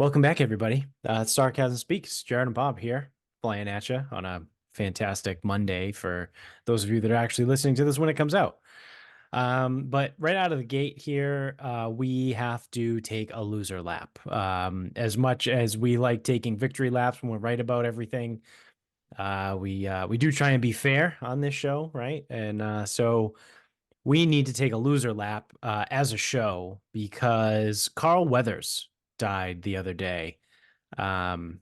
Welcome back, everybody. Sarcasm Speaks. Jared and Bob here, flying at you on a fantastic Monday for those of you that are actually listening to this when it comes out. But right out of the gate here, we have to take a loser lap. As much as we like taking victory laps when we're right about everything, we do try and be fair on this show, right? And so we need to take a loser lap as a show because Carl Weathers died the other day. Um,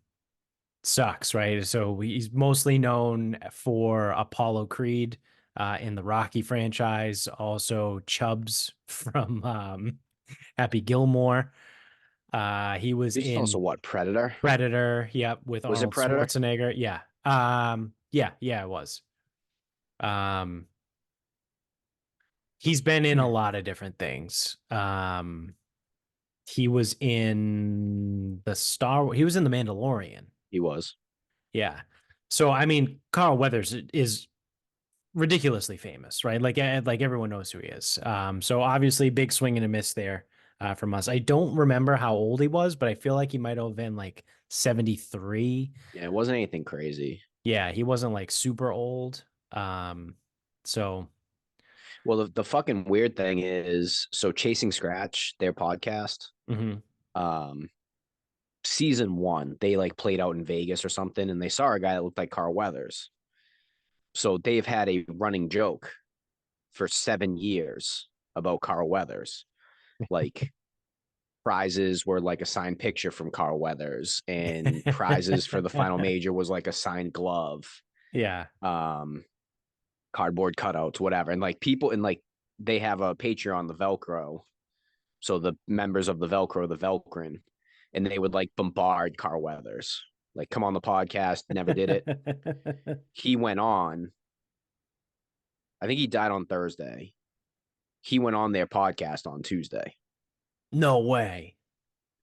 Sucks, right? So he's mostly known for Apollo Creed in the Rocky franchise, also Chubbs from Happy Gilmore. He was This is also in what, Predator? Predator, yep, with Was it Arnold Predator? Schwarzenegger. Yeah. Yeah, it was. Um, he's been in a lot of different things. He was in he was in the Mandalorian. He was. Yeah. So I mean, Carl Weathers is ridiculously famous, right? Like everyone knows who he is. So obviously big swing and a miss there from us. I don't remember how old he was, but I feel like he might have been like 73. Yeah, it wasn't anything crazy. Yeah, he wasn't like super old. So Well, the fucking weird thing is, so Chasing Scratch, their podcast, mhm. um, season one, they like played out in Vegas or something, and they saw a guy that looked like Carl Weathers. So they've had a running joke for 7 years about Carl Weathers. Like prizes were like a signed picture from Carl Weathers, and prizes for the final major was like a signed glove. Yeah. Um, Cardboard cutouts, whatever. And like people and like they have a Patreon, the Velcro. So the members of the Velcro, the Velcrin, and they would like bombard Carl Weathers. Like, come on the podcast, never did it. He went on, I think he died on Thursday. He went on their podcast on Tuesday. No way.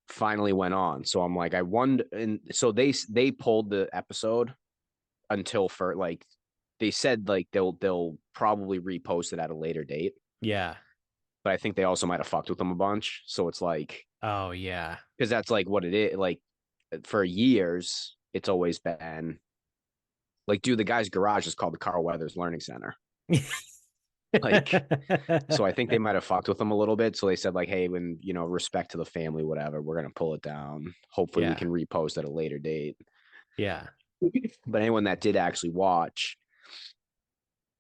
Finally went on. So I'm like, I wonder, and so they pulled the episode until for like they said like they'll probably repost it at a later date. Yeah. But I think they also might have fucked with them a bunch. So it's like, Oh yeah. because that's like what it is. Like for years, it's always been like, dude, the guy's garage is called the Carl Weathers Learning Center. Like, so I think they might have fucked with them a little bit. So they said like, hey, when respect to the family, whatever, we're gonna pull it down. Hopefully, we Yeah. can repost at a later date. Yeah. But anyone that did actually watch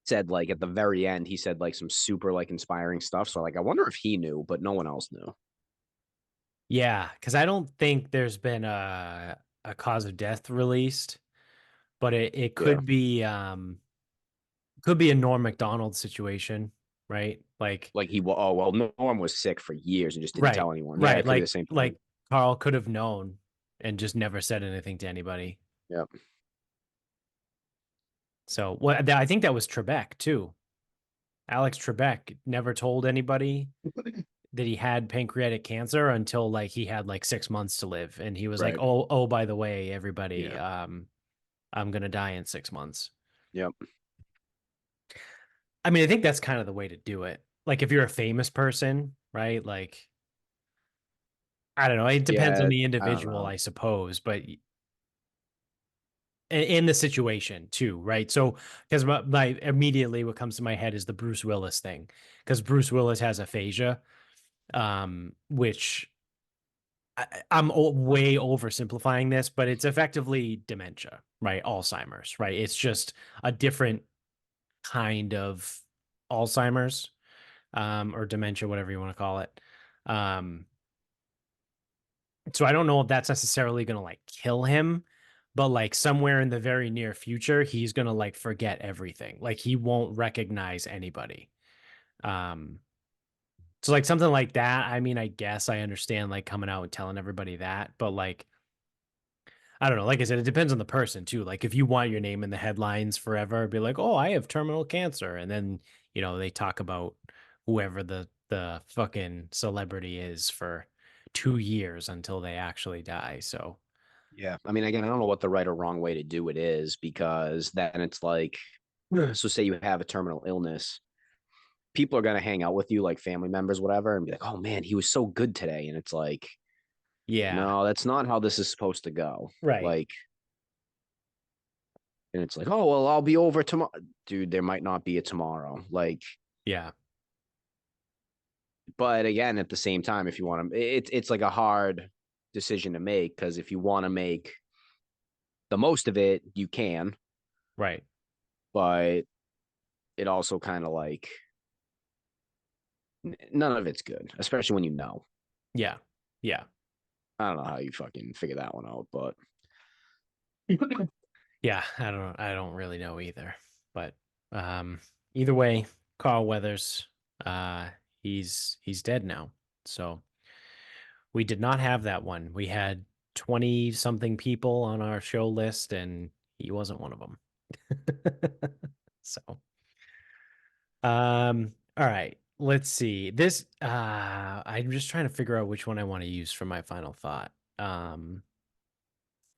said like at the very end, he said like some super like inspiring stuff. So like, I wonder if he knew, but no one else knew. Yeah, because I don't think there's been a cause of death released, but it Yeah. could be a Norm Macdonald situation, right? Like oh well, Norm was sick for years and just didn't Right, tell anyone. Yeah, right. it could be the same thing. Like Carl could have known and just never said anything to anybody. Yeah. So I think that was Trebek too. Alex Trebek never told anybody that he had pancreatic cancer until like he had like 6 months to live, and he was like, Right. "Oh, by the way, everybody, Yeah. I'm gonna die in 6 months." Yep. I mean, I think that's kind of the way to do it. Like if you're a famous person, right? Like I don't know. It depends on Yeah. the I don't individual, know. I suppose, but in the situation too, right? So because my immediately what comes to my head is the Bruce Willis thing, because Bruce Willis has aphasia, which I'm way oversimplifying this, but it's effectively dementia, right? Alzheimer's, right? It's just a different kind of Alzheimer's, or dementia, whatever you want to call it. Um, so I don't know if that's necessarily going to like kill him, but like somewhere in the very near future, he's going to like forget everything. Like he won't recognize anybody. Um, so like something like that. I mean, I guess I understand like coming out and telling everybody that, but like I don't know. Like I said, it depends on the person too. Like if you want your name in the headlines forever, be like, "Oh, I have terminal cancer," and then they talk about whoever the fucking celebrity is for 2 years until they actually die. So Yeah. I mean, again, I don't know what the right or wrong way to do it is because then it's like, so say you have a terminal illness, people are going to hang out with you, like family members, whatever, and be like, oh man, he was so good today. And it's like, Yeah. No, that's not how this is supposed to go. Right. Like, and it's like, oh well, I'll be over tomorrow. Dude, there might not be a tomorrow. Like, Yeah. but again, at the same time, if you want to, it's like a hard decision to make because if you want to make the most of it, you can, Right. but it also kind of like none of it's good, especially when you know. Yeah. Yeah. I don't know how you fucking figure that one out, but Yeah. I don't really know either. But either way, Carl Weathers, uh, he's dead now. So we did not have that one. We had 20 something people on our show list, and he wasn't one of them. So all right. Let's see. This I'm just trying to figure out which one I want to use for my final thought.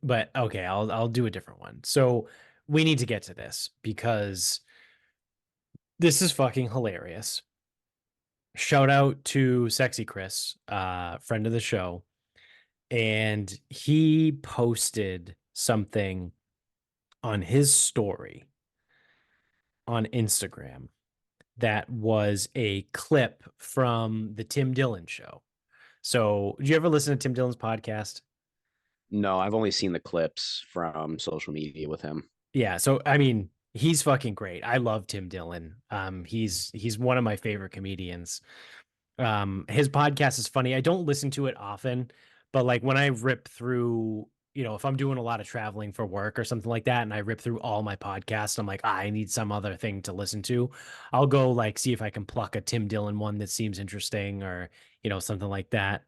But okay, I'll do a different one. So we need to get to this because this is fucking hilarious. Shout out to Sexy Chris, friend of the show, and he posted something on his story on Instagram that was a clip from the Tim Dillon show. So, did you ever listen to Tim Dillon's podcast? no, I've only seen the clips from social media with him. Yeah, so I mean, he's fucking great. I love Tim Dillon. He's one of my favorite comedians. His podcast is funny. I don't listen to it often, but like when I rip through, if I'm doing a lot of traveling for work or something like that, and I rip through all my podcasts, I'm like, I need some other thing to listen to. I'll go like see if I can pluck a Tim Dillon one that seems interesting or, something like that.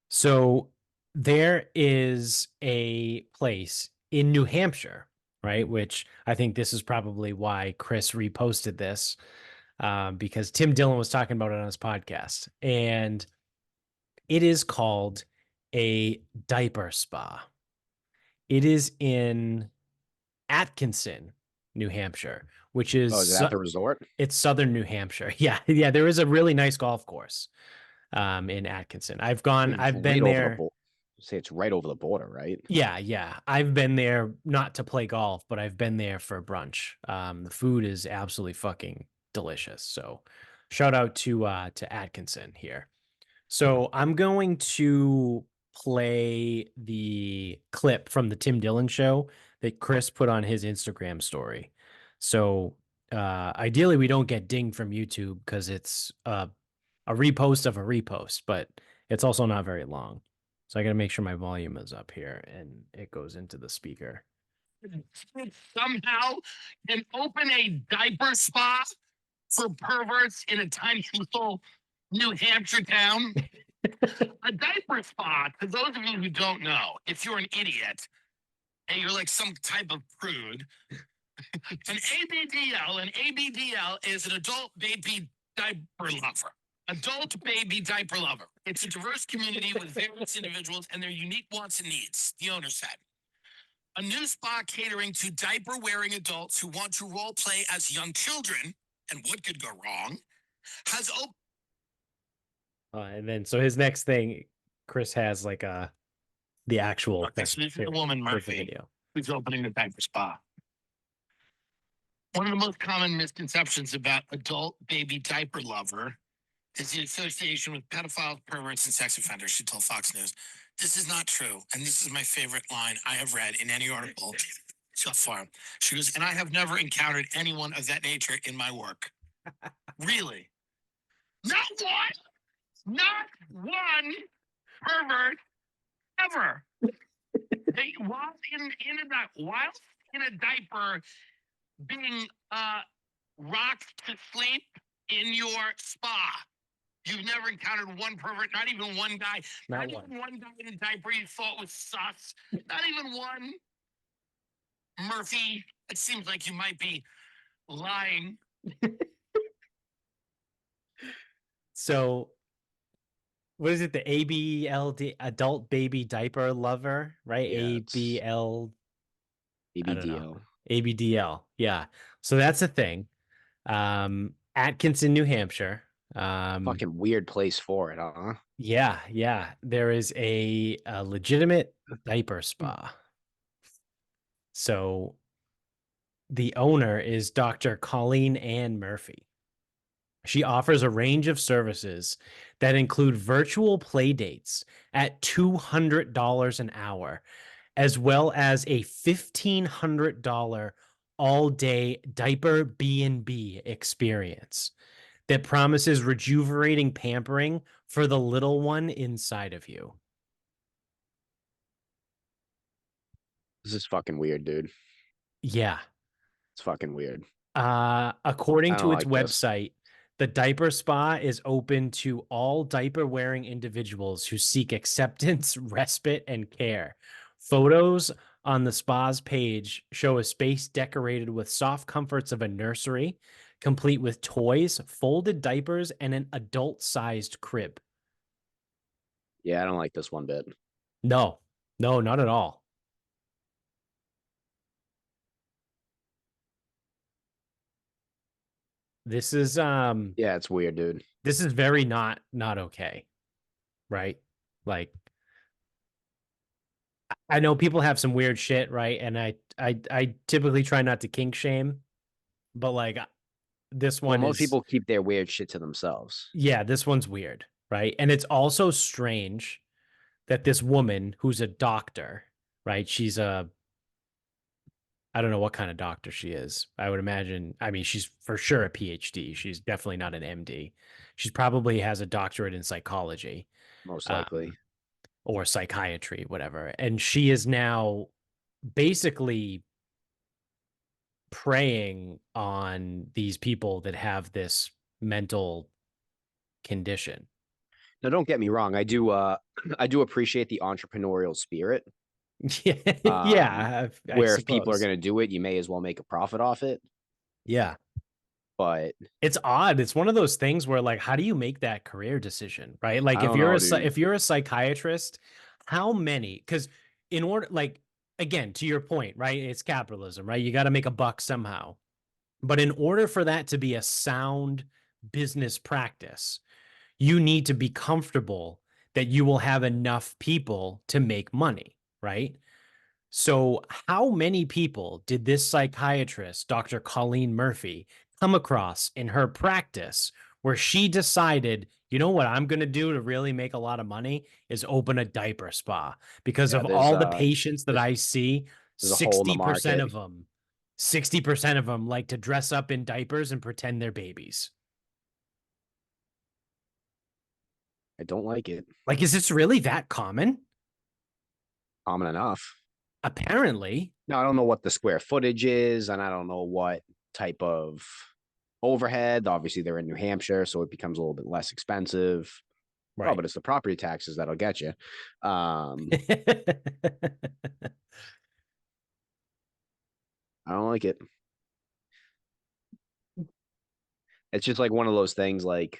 So there is a place in New Hampshire, right? Which I think this is probably why Chris reposted this, because Tim Dillon was talking about it on his podcast. And it is called a diaper spa. It is in Atkinson, New Hampshire, which Oh, is it is at the resort? it's southern New Hampshire. Yeah, yeah. There is a really nice golf course in Atkinson. It's I've been right over the there. border. Say it's right over the border, right? Yeah, yeah. I've been there not to play golf, but I've been there for brunch. The food is absolutely fucking delicious. So shout out to Atkinson here. So I'm going to play the clip from the Tim Dillon show that Chris put on his Instagram story. So ideally we don't get dinged from YouTube because it's a repost of a repost, but it's also not very long. So I got to make sure my volume is up here and it goes into the speaker. Somehow can open a diaper spa for perverts in a tiny little New Hampshire town. A diaper spa, to those of you who don't know, if you're an idiot and you're like some type of prude, an ABDL is an adult baby diaper lover. Adult baby diaper lover. It's a diverse community with various individuals and their unique wants and needs, the owner said. A new spa catering to diaper wearing adults who want to role play as young children, and what could go wrong, has opened. And then so his next thing, Chris has like the actual Okay, thing. so this is the Here, woman, here's the Murphy, video. who's opening the diaper spa. One of the most common misconceptions about adult baby diaper lover is the association with pedophiles, perverts, and sex offenders, she told Fox News. This is not true. And this is my favorite line I have read in any article so far. She goes, and I have never encountered anyone of that nature in my work. Really? Not one? Not one pervert ever. Whilst in a diaper being rocked to sleep in your spa. You've never encountered one pervert, not even one guy, Not not one. even one guy in a diaper you thought was sus, not even one. Murphy, it seems like you might be lying. So what is it? The ABLD, adult baby diaper lover, right? Yeah, it's ABL, I don't know. ABDL. ABDL. Yeah. So that's a thing. Atkinson, New Hampshire. Fucking weird place for it, huh? Yeah. There is a legitimate diaper spa. So the owner is Dr. Colleen Ann Murphy. She offers a range of services that include virtual play dates at $200 an hour, as well as a $1,500 all-day diaper B&B experience that promises rejuvenating pampering for the little one inside of you. This is fucking weird, dude. Yeah. It's fucking weird. According I don't to its like this. website, the diaper spa is open to all diaper wearing individuals who seek acceptance, respite, and care. Photos on the spa's page show a space decorated with soft comforts of a nursery, complete with toys, folded diapers, and an adult sized crib. Yeah, I don't like this one bit. No, not at all. This is Yeah, it's weird, dude. this is very not okay, right? Like I know people have some weird shit, right? And I typically try not to kink shame, but like this Well, one most is people keep their weird shit to themselves. yeah, this one's weird, right? And it's also strange that this woman who's a doctor, right? She's a I don't know what kind of doctor she is. I would imagine, I mean, she's for sure a PhD. She's definitely not an MD. She's probably has a doctorate in psychology, Most likely. um, or psychiatry, whatever. And she is now basically preying on these people that have this mental condition. Now, don't get me wrong. I do. I do appreciate the entrepreneurial spirit. Yeah, I Where if people are suppose. going to do it, you may as well make a profit off it. Yeah. But It's odd. It's one of those things where like how do you make that career decision, right? Like I don't know, dude. if you're a psychiatrist, how many cuz in order like again, to your point, right? It's capitalism, right? You got to make a buck somehow. But in order for that to be a sound business practice, you need to be comfortable that you will have enough people to make money, right? So, how many people did this psychiatrist, Dr. Colleen Murphy, come across in her practice where she decided, you know what I'm going to do to really make a lot of money is open a diaper spa because Yeah, of all the patients that there's I see, there's a hole in the 60% market. of them 60% of them like to dress up in diapers and pretend they're babies. I don't like it. Like, is this really that common? Common enough. Apparently. Now I don't know what the square footage is, and I don't know what type of overhead. Obviously, they're in New Hampshire, so it becomes a little bit less expensive. Oh, Right. but it's the property taxes that'll get you. I don't like it. It's just like one of those things like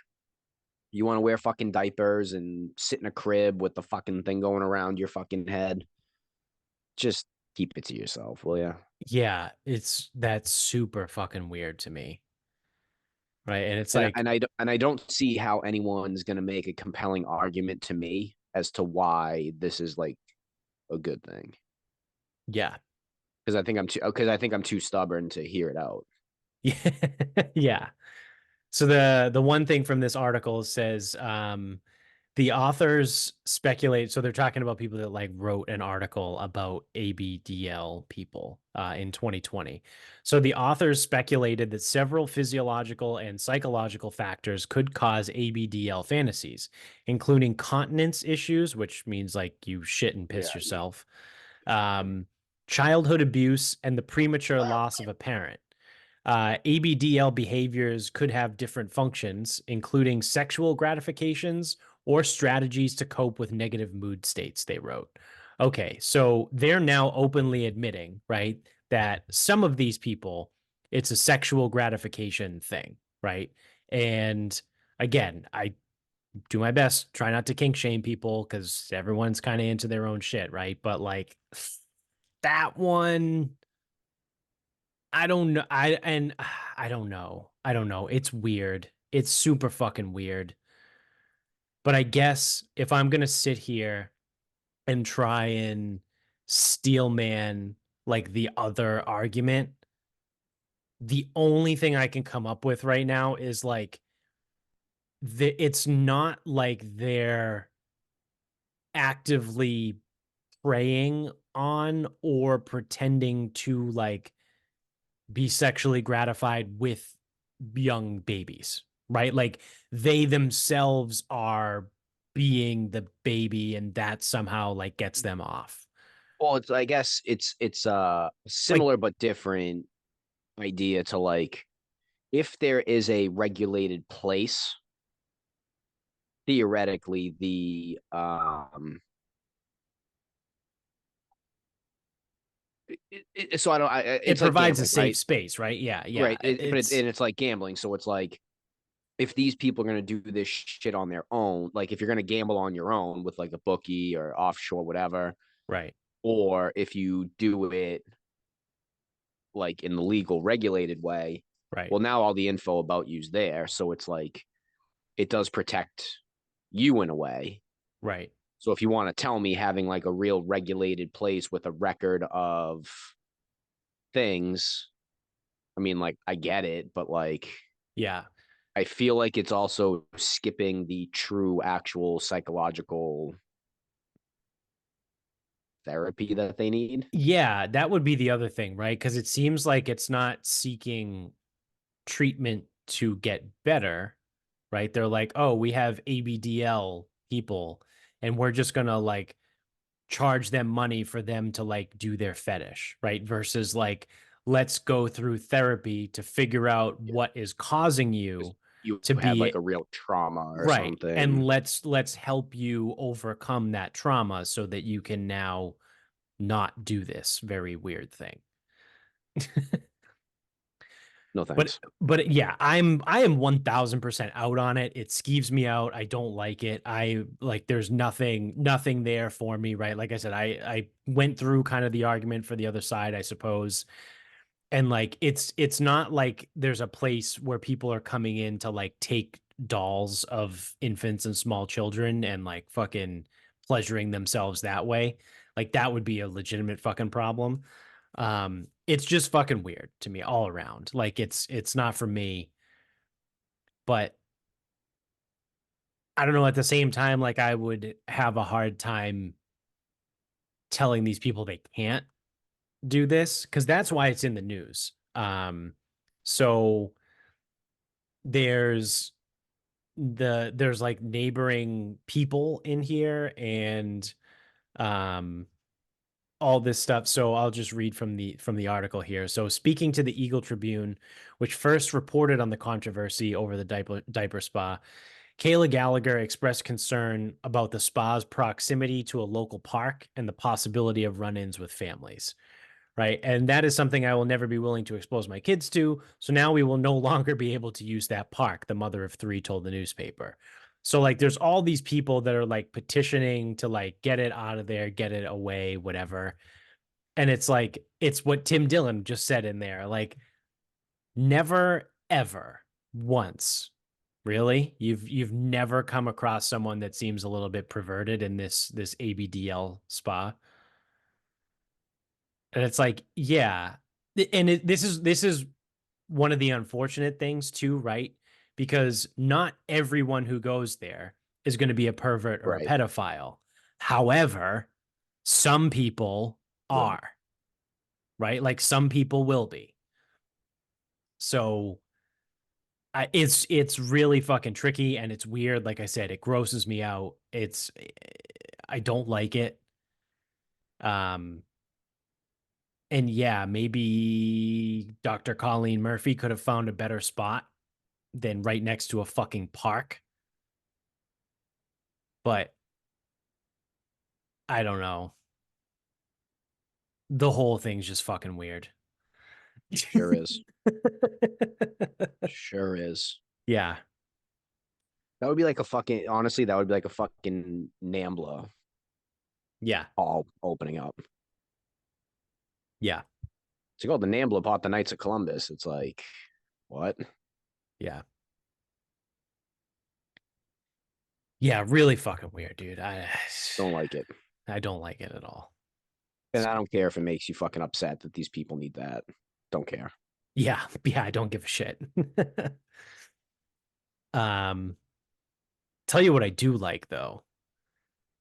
you want to wear fucking diapers and sit in a crib with the fucking thing going around your fucking head. Just keep it to yourself, will you? Yeah, that's super fucking weird to me. Right. And it's And like, and I and I don't see how anyone's gonna make a compelling argument to me as to why this is like a good thing. yeah. Because I think I'm too stubborn to hear it out. Yeah. So the one thing from this article says the authors speculate, so they're talking about people that like wrote an article about ABDL people in 2020. So the authors speculated that several physiological and psychological factors could cause ABDL fantasies, including continence issues, which means like you shit and piss Yeah. yourself, um, childhood abuse, and the premature loss of a parent. ABDL behaviors could have different functions, including sexual gratifications or strategies to cope with negative mood states, they wrote. Okay, so they're now openly admitting, right, that some of these people, it's a sexual gratification thing, right? And again, I do my best, try not to kink shame people because everyone's kind of into their own shit, right? But like that one, I don't know. I don't know. It's weird. It's super fucking weird. But I guess if I'm gonna sit here and try and steel man like the other argument, the only thing I can come up with right now is like it's not like they're actively preying on or pretending to like be sexually gratified with young babies, right? Like they themselves are being the baby and that somehow like gets them off. Well, it's I guess it's a Like similar but different idea to like if there is a regulated place, theoretically so I don't it it's like provides a gambling, safe right? space, right? Yeah, yeah. Right. And it's like gambling. So it's like if these people are going to do this shit on their own, like if you're going to gamble on your own with like a bookie or offshore, whatever, Right, or if you do it like in the legal, regulated way, right, well, now all the info about you's there. So it's like it does protect you in a way. right. So if you want to tell me having like a real regulated place with a record of things, I mean, like I get it, but like Yeah. I feel like it's also skipping the true actual psychological therapy that they need. Yeah, that would be the other thing, right? Because it seems like it's not seeking treatment to get better, right? They're like, oh, we have ABDL people, and we're just gonna like charge them money for them to like do their fetish, right? Versus like, let's go through therapy to figure out Yeah. what is causing Because you you to had like be a real trauma or right. And something. let's help you overcome that trauma so that you can now not do this very weird thing. No But thanks. yeah, I am 1000% out on it. It skeeves me out. I don't like it. I like there's nothing there for me, right? Like I said, I went through kind of the argument for the other side, I suppose. And like it's not like there's a place where people are coming in to like take dolls of infants and small children and like fucking pleasuring themselves that way. Like that would be a legitimate fucking problem. It's just fucking weird to me all around. Like it's not for me, but I don't know, at the same time, like I would have a hard time telling these people they can't do this because that's why it's in the news. So there's there's like neighboring people in here and um all this stuff. So I'll just read from the article here. So speaking to the Eagle Tribune, which first reported on the controversy over the diaper spa, Kayla Gallagher expressed concern about the spa's proximity to a local park and the possibility of run-ins with families. Right. And that is something I will never be willing to expose my kids to. So now we will no longer be able to use that park, the mother of three told the newspaper. So, like, there's all these people that are like petitioning to like get it out of there, get it away, whatever. And it's like, it's what Tim Dillon just said in there. Like, never, ever once. Really? You've never come across someone that seems a little bit perverted in this ABDL spa. And it's like, yeah. And this is one of the unfortunate things too, right? Because not everyone who goes there is going to be a pervert or a Right. pedophile. However, some people Will. are, right? Like some people will be. So it's really fucking tricky and it's weird. Like I said, it grosses me out. I don't like it. Um, and yeah, maybe Dr. Colleen Murphy could have found a better spot than right next to a fucking park. But I don't know. The whole thing's just fucking weird. Sure is. Sure is. Yeah. That would be like a fucking honestly, that would be like a fucking Nambla Yeah. all opening up. Yeah. It's like, oh, the Nambla bought the Knights of Columbus. It's like, what? Yeah. Yeah, really fucking weird, dude. Don't like it. I don't like it at all. And I don't care if it makes you fucking upset that these people need that. Don't care. Yeah, yeah, I don't give a shit. um, tell you what I do like though.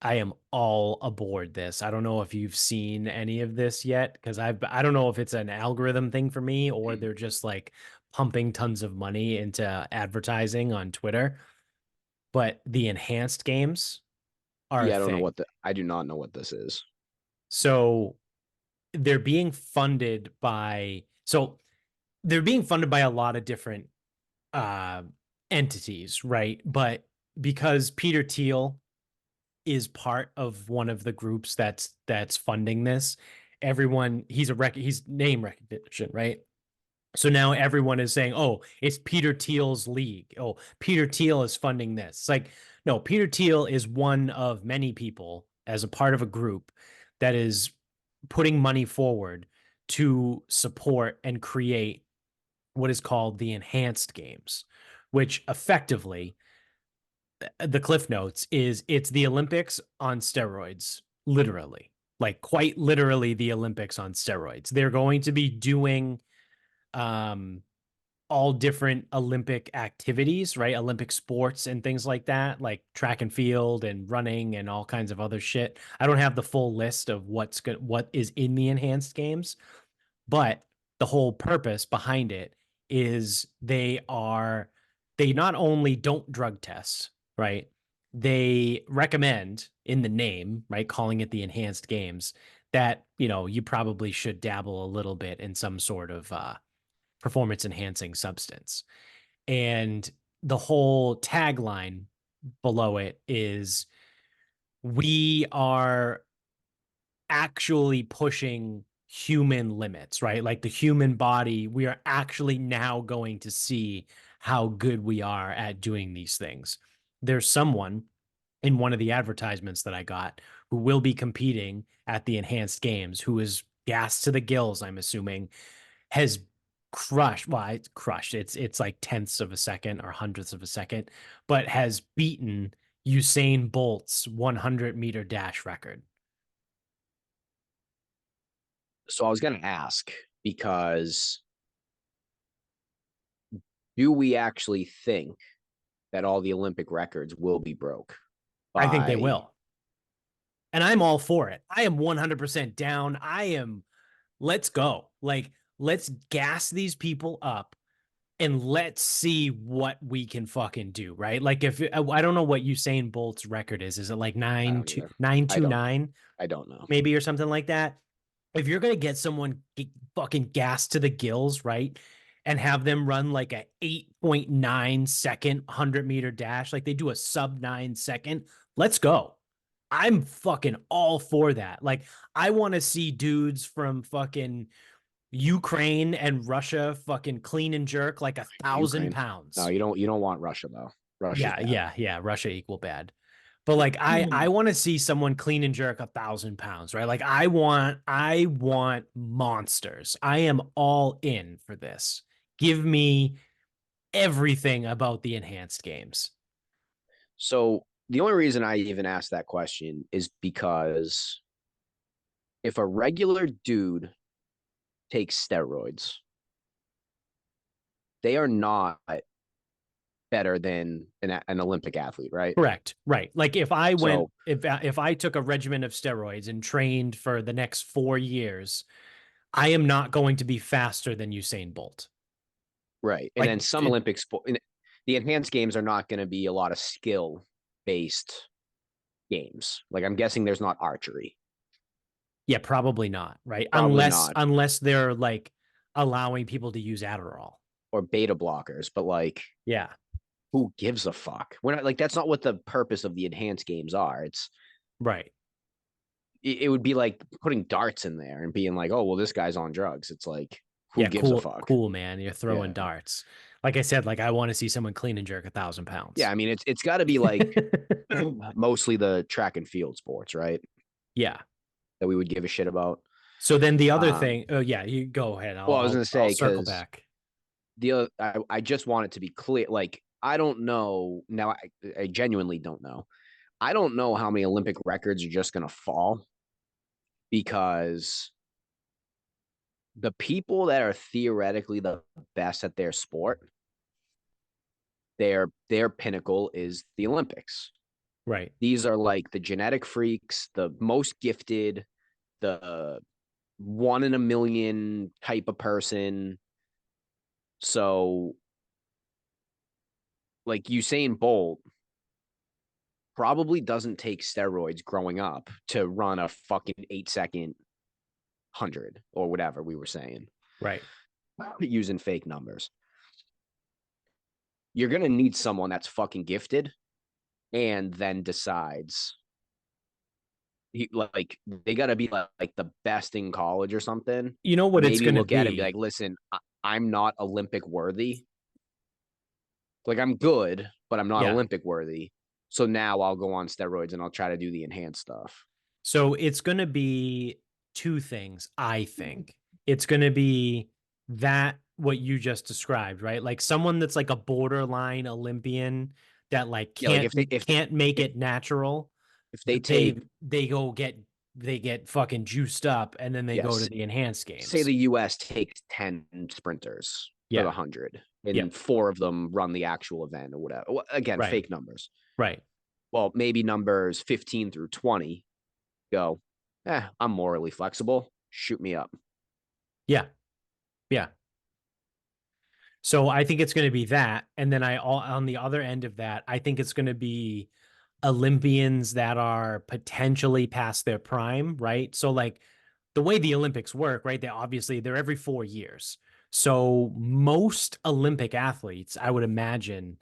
I am all aboard this. I don't know if you've seen any of this yet because I don't know if it's an algorithm thing for me or they're just like pumping tons of money into advertising on Twitter. But the enhanced games are a Yeah, I don't know thing. I do not know what this is. So they're being funded by a lot of different uh entities, right? But because Peter Thiel is part of one of the groups that's funding this, everyone he's name recognition, right? So now everyone is saying, "Oh, it's Peter Thiel's league. Oh, Peter Thiel is funding this." It's like, no, Peter Thiel is one of many people as a part of a group that is putting money forward to support and create what is called the enhanced games, which effectively the cliff notes is it's the Olympics on steroids, literally. Like quite literally the Olympics on steroids. They're going to be doing um all different Olympic activities, right? Olympic sports and things like that, like track and field and running and all kinds of other shit. I don't have the full list of what is in the enhanced games, but the whole purpose behind it is they not only don't drug test, right? They recommend in the name, right, calling it the enhanced games, that, you probably should dabble a little bit in some sort of performance enhancing substance. And the whole tagline below it is we are actually pushing human limits, right? Like the human body, we are actually now going to see how good we are at doing these things. There's someone in one of the advertisements that I got who will be competing at the enhanced games who is gassed to the gills, I'm assuming, has crushed, well, it's crushed. It's like tenths of a second or hundredths of a second, but has beaten Usain Bolt's 100-meter dash record. So I was going to ask because do we actually think that all the Olympic records will be broke? I think they By will. And I'm all for it. I am 100% down. Let's go. Like, let's gas these people up and let's see what we can fucking do, right? Like, if I don't know what Usain Bolt's record is it like I nine don't two either. nine I two don't. nine I don't know. maybe or something like that? If you're gonna get someone fucking gassed to the gills, right? And have them run like a 8.9-second 100-meter dash, like they do a sub 9 second, let's go. I'm fucking all for that. Like, I want to see dudes from fucking Ukraine and Russia fucking clean and jerk like 1,000 Ukraine. No, pounds. you don't. You don't want Russia though. Russia's Yeah, bad. yeah. Russia equal bad. But like I want to see someone clean and jerk 1,000 pounds, right? Like I want monsters. I am all in for this. Give me everything about the enhanced games. So the only reason I even asked that question is because if a regular dude takes steroids, they are not better than an Olympic athlete, right? Correct. Right. Like if I went So if I took a regimen of steroids and trained for the next 4 years, I am not going to be faster than Usain Bolt. right, and Like then some Olympic sport, the enhanced games are not going to be a lot of skill based games. Like I'm guessing there's not archery. yeah, probably not, right? Probably Unless not, unless they're like allowing people to use Adderall. or beta blockers, but like Yeah. who gives a fuck? We're not like that's not what the purpose of the enhanced games are. Right. It would be like putting darts in there and being like, oh well, this guy's on drugs. It's like who Yeah, gives a cool, fuck? cool, man. You're throwing Yeah, darts. Like I said, like I want to see someone clean and jerk 1,000 pounds. yeah. I mean, it's got to be like mostly the track and field sports, right? Yeah. That we would give a shit about. So then the other Um, thing, oh yeah, you go ahead. well, I was gonna I'll say circle because back. I just want it to be clear. Like I don't know. Now, I genuinely don't know. I don't know how many Olympic records are just going to fall because the people that are theoretically the best at their sport, their pinnacle is the Olympics. Right. These are like the genetic freaks, the most gifted, the one in a million type of person. So, like Usain Bolt probably doesn't take steroids growing up to run a fucking 8-second 100 or whatever we were saying, Right. using fake numbers. You're going to need someone that's fucking gifted and then decides like they got to be like the best in college or something. You know what it's Maybe going to look at it and be? be like, listen, I'm not Olympic worthy. Like I'm good, but I'm not Yeah. Olympic worthy. So now I'll go on steroids and I'll try to do the enhanced stuff. So it's going to be two things, I think. It's going to be that what you just described, right? Like someone that's like a borderline Olympian that like Yeah, like can't make if it natural. if they They take they get fucking juiced up and then they go to yes, the enhanced say games. the US takes 10 sprinters for the Yeah. 100 Yeah. and 4 of them run the actual event or whatever. Again, Right. fake numbers. Right. Well, maybe numbers 15 through 20 go, I'm morally flexible. Shoot me up. Yeah. Yeah. So I think it's going to be that. And then on the other end of that, I think it's going to be Olympians that are potentially past their prime, right? So like the way the Olympics work, right? They're every 4 years. So most Olympic athletes, I would imagine,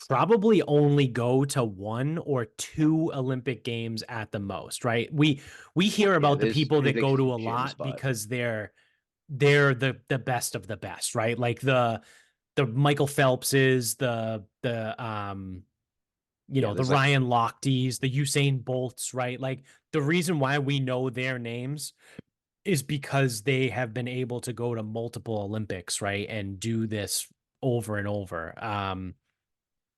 probably only go to 1 or 2 Olympic games at the most, right? We hear Yeah, about the there's people that big go to a exceptions, lot but because they're the best of the best, right? Like the Michael Phelpses, yeah, the there's like Ryan Lochte's, the Usain Bolts, right? Like the reason why we know their names is because they have been able to go to multiple Olympics, right? And do this over and over.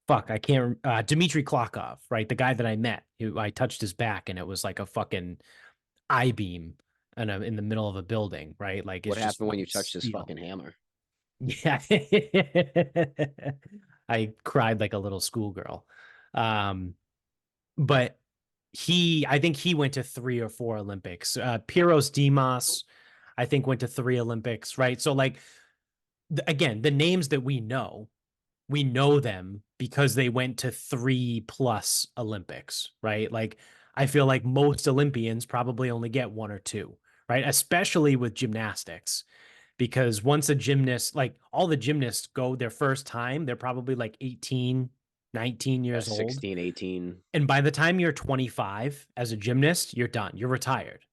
I can't, Dmitry Klokov, right? The guy that I met, I touched his back and it was like a fucking I beam in the middle of a building, right? Like it's what just happened when you fucking touched this steel. fucking hammer? Yeah. I cried like a little schoolgirl. Um, but I think he went to 3 or 4 Olympics. Piros Dimas, I think went to 3 Olympics, right? So like again, the names that we know them because they went to 3+ Olympics, right? Like I feel like most Olympians probably only get 1 or 2, right? Especially with gymnastics because once a gymnast, like all the gymnasts go their first time, they're probably like 18, 19 Yeah, years old. 16, 18. And by the time you're 25 as a gymnast, you're done. You're retired.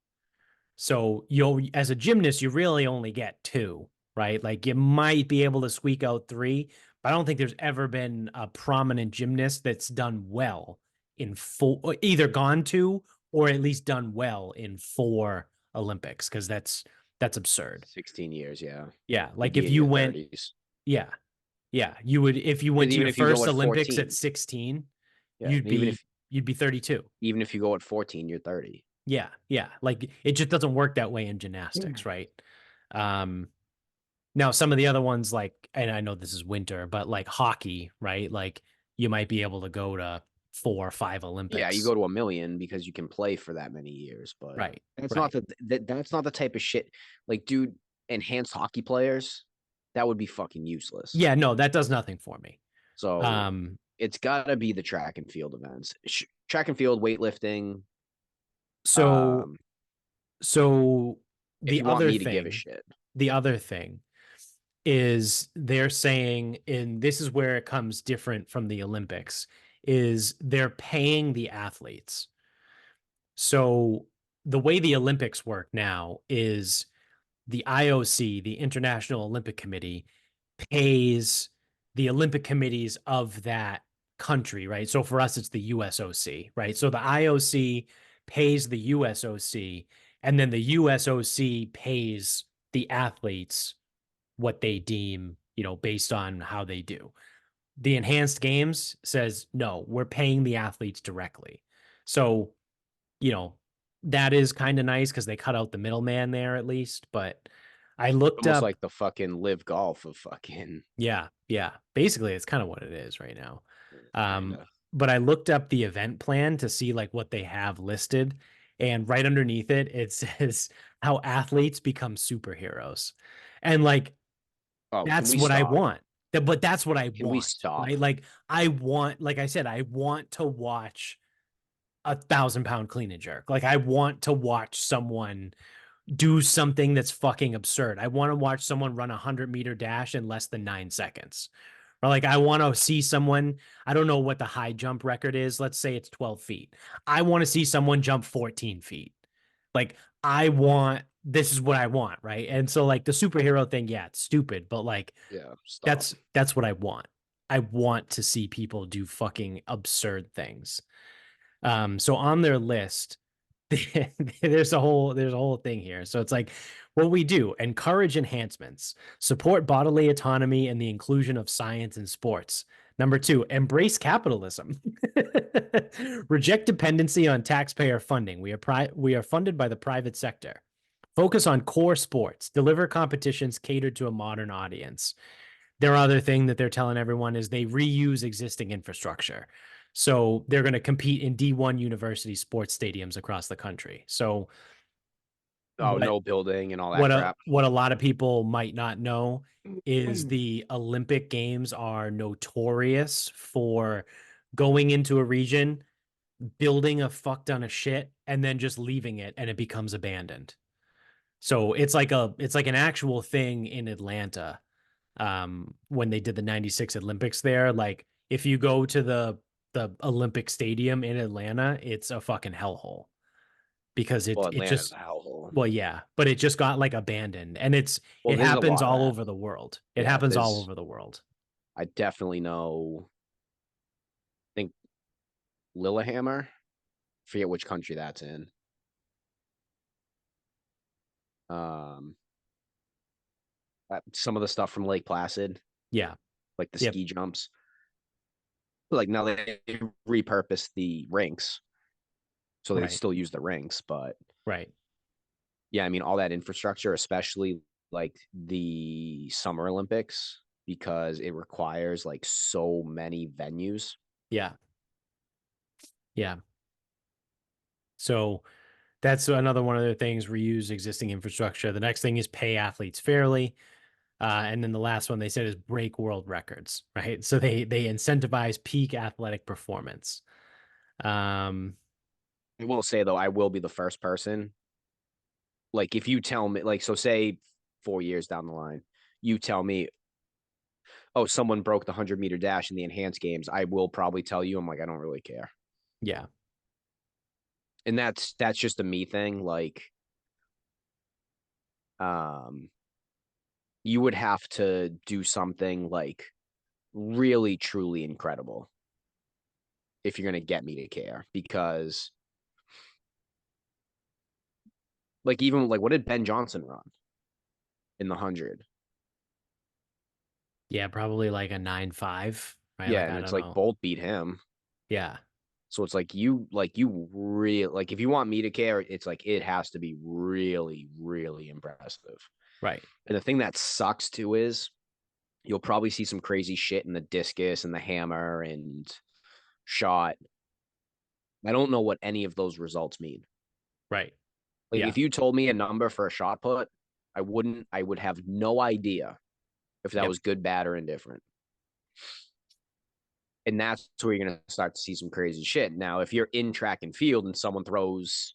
So as a gymnast, you really only get 2, right? Like you might be able to squeak out 3, but I don't think there's ever been a prominent gymnast that's done well in 4, either gone to or at least done well in 4 Olympics, because that's absurd. 16 years, yeah. Yeah, You'd like be if in you your went, 30s. yeah, yeah, you would if you went Because to even your if you go first at Olympics at 14, 16, yeah, you'd be you'd be 32. even if you go at 14, you're 30. Yeah, yeah. Like it just doesn't work that way in gymnastics, right? Um Now some of the other ones like, and I know this is winter, but like hockey, right? Like you might be able to go to 4 or 5 Yeah, you Olympics. go to a million because you can play for that many years, but Right. that's not Right. that's not the type of shit. Like, dude, enhanced hockey players, that would be fucking useless. Yeah, no, that does nothing for me. So Um it's got to be the track and field events, track and field, weightlifting. so Um, so if the you want other me to give a thing, shit, the other thing is they're saying, and this is where it comes different from the Olympics, is they're paying the athletes. So the way the Olympics work now is the IOC, the International Olympic Committee, pays the Olympic committees of that country, right? So for us, it's the USOC, right? So the IOC pays the USOC, and then the USOC pays the athletes what they deem, based on how they do. The enhanced games says, no, we're paying the athletes directly. So, you know, that is kind of nice because they cut out the middleman there at least. But I looked Almost up, like the fucking live golf of fucking yeah, basically it's kind of what it is right now. kind Um, of. but I looked up the event plan to see like what they have listed, and right underneath it, it says how athletes become superheroes. And like Oh, can that's we what I stop? want. But that's what I Can we want, stop? right? Like I want, like I said, I want to watch 1,000 pound clean and jerk. Like I want to watch someone do something that's fucking absurd. I want to watch someone run 100-meter dash in less than 9 seconds. Or like I want to see someone, I don't know what the high jump record is. Let's say it's 12 feet. I want to see someone jump 14 feet. Like this is what I want, right? And so like the superhero thing, yeah, it's stupid, but like Yeah, stop. that's what I want. I want to see people do fucking absurd things. So on their list, there's a whole thing here. So it's like what we do: encourage enhancements, support bodily autonomy and the inclusion of science in sports. Number two, embrace capitalism. Reject dependency on taxpayer funding. We are funded by the private sector. Focus on core sports. Deliver competitions catered to a modern audience. Their other thing that they're telling everyone is they reuse existing infrastructure. So they're going to compete in D1 university sports stadiums across the country. So Oh, what no building and all that crap. what a lot of people might not know is Mm. the Olympic Games are notorious for going into a region, building a fuck ton of shit, and then just leaving it and it becomes abandoned. So it's like an actual thing in Atlanta. When they did the 96 Olympics there, like if you go to the Olympic Stadium in Atlanta, it's a fucking hellhole because Well, it Atlanta's a just, hellhole. well, yeah, but it just got like abandoned, and Well, it there's a happens lot of all that. over the world. It Yeah, happens all there's. over the world. I definitely know. I think Lillehammer. Forget which country that's in. Um, some of the stuff from Lake Placid, Yeah. like the Yep. ski jumps. Like now they repurpose the rinks, so they Right. still use the rinks, but Right. yeah, I mean all that infrastructure, especially like the Summer Olympics, because it requires like so many venues. Yeah. Yeah. So that's another one of the things: reuse existing infrastructure. The next thing is pay athletes fairly. And then the last one they said is break world records, right? So they incentivize peak athletic performance. Um, I will say though, I will be the first person. Like if you tell me, like, so say 4 years down the line, you tell me, oh, someone broke the 100-meter dash in the enhanced games, I will probably tell you, I'm like, I don't really care. yeah, And that's just a me thing. Like, um, you would have to do something like really truly incredible if you're gonna get me to care. Because like even like what did Ben Johnson run in the 100? yeah, probably like a 9.5, right? Yeah, Like and I it's don't like know. Bolt beat him. Yeah, So it's like you really like if you want me to care, it's like it has to be really, really impressive. right. And the thing that sucks too is you'll probably see some crazy shit in the discus and the hammer and shot. I don't know what any of those results mean. Right. Like Yeah. if you told me a number for a shot put, I would have no idea if that Yep. was good, bad, or indifferent. And that's where you're gonna start to see some crazy shit. Now, if you're in track and field and someone throws,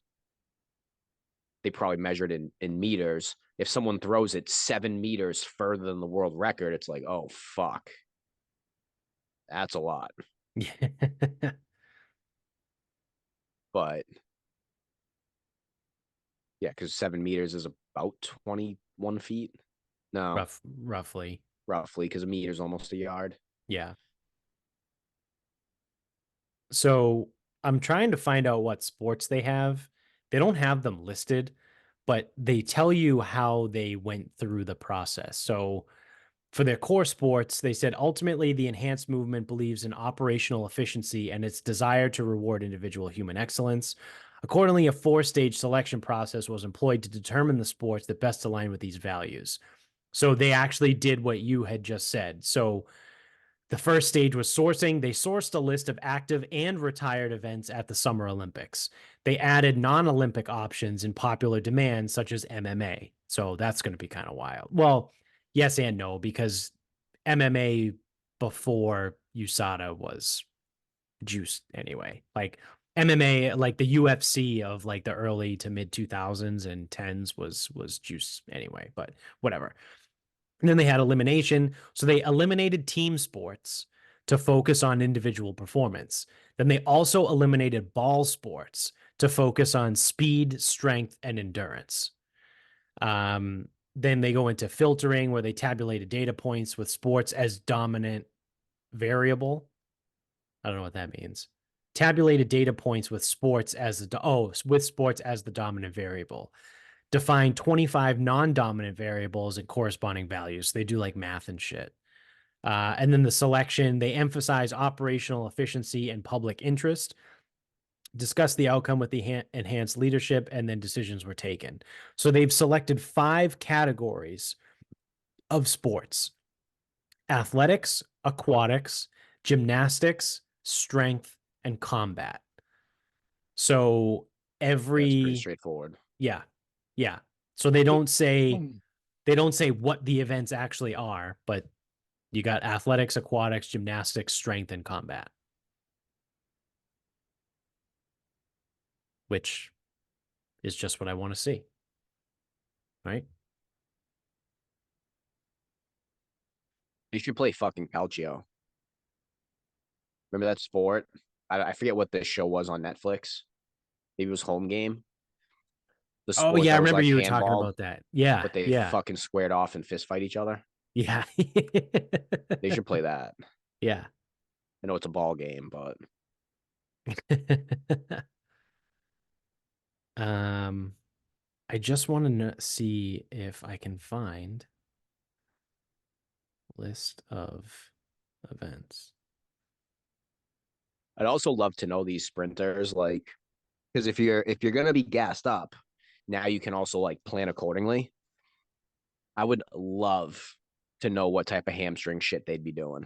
they probably measured in meters. If someone throws it 7 meters further than the world record, it's like, oh fuck. That's a lot. Yeah. But yeah, because 7 meters is about 21 feet. No, Roughly. roughly, because a meter is almost a yard. Yeah. So I'm trying to find out what sports they have. They don't have them listed, but they tell you how they went through the process. So For their core sports, they said ultimately the enhanced movement believes in operational efficiency and its desire to reward individual human excellence. Accordingly, a 4-stage selection process was employed to determine the sports that best align with these values. So they actually did what you had just said. So the first stage was sourcing. They sourced a list of active and retired events at the Summer Olympics. They added non-Olympic options in popular demand, such as MMA. So that's going to be kind of wild. Well, yes and no, because MMA before USADA was juiced anyway. Like MMA, like the UFC of like the early to mid 2000s and 10s was juice anyway, but whatever. And then they had elimination. So they eliminated team sports to focus on individual performance. Then they also eliminated ball sports to focus on speed, strength, and endurance. Then they go into filtering where they tabulated data points with sports as dominant variable. I don't know what that means. Tabulated data points with sports as with sports as the dominant variable. Define 25 non-dominant variables and corresponding values. They do like math and shit. And then the selection, they emphasize operational efficiency and public interest, discuss the outcome with the enhanced leadership, and then decisions were taken. So they've selected 5 categories of sports: athletics, aquatics, gymnastics, strength, and combat. So That's pretty every, straightforward. yeah. So they don't say what the events actually are, but you got athletics, aquatics, gymnastics, strength, and combat, which is just what I want to see. Right? You should play fucking Calcio. Remember that sport? I forget what the show was on Netflix. Maybe it was Home Game. The Oh sport yeah, I that was remember like you were talking handball, about that. Yeah, but they yeah, fucking squared off and fist fight each other. yeah. They should play that. Yeah. I know it's a ball game, but um, I just want to see if I can find list of events. I'd also love to know these sprinters, like, because if you're gonna be gassed up, now you can also like plan accordingly. I would love to know what type of hamstring shit they'd be doing,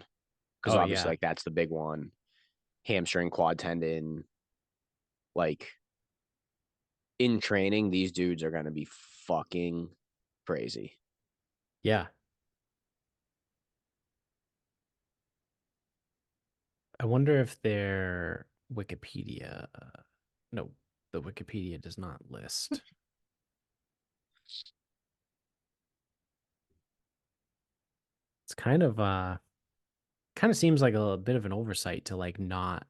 because Oh obviously yeah, like that's the big one: hamstring, quad tendon. Like in training, these dudes are gonna be fucking crazy. yeah. I wonder if their Wikipedia. No, the Wikipedia does not list. It's kind of seems like a bit of an oversight to like not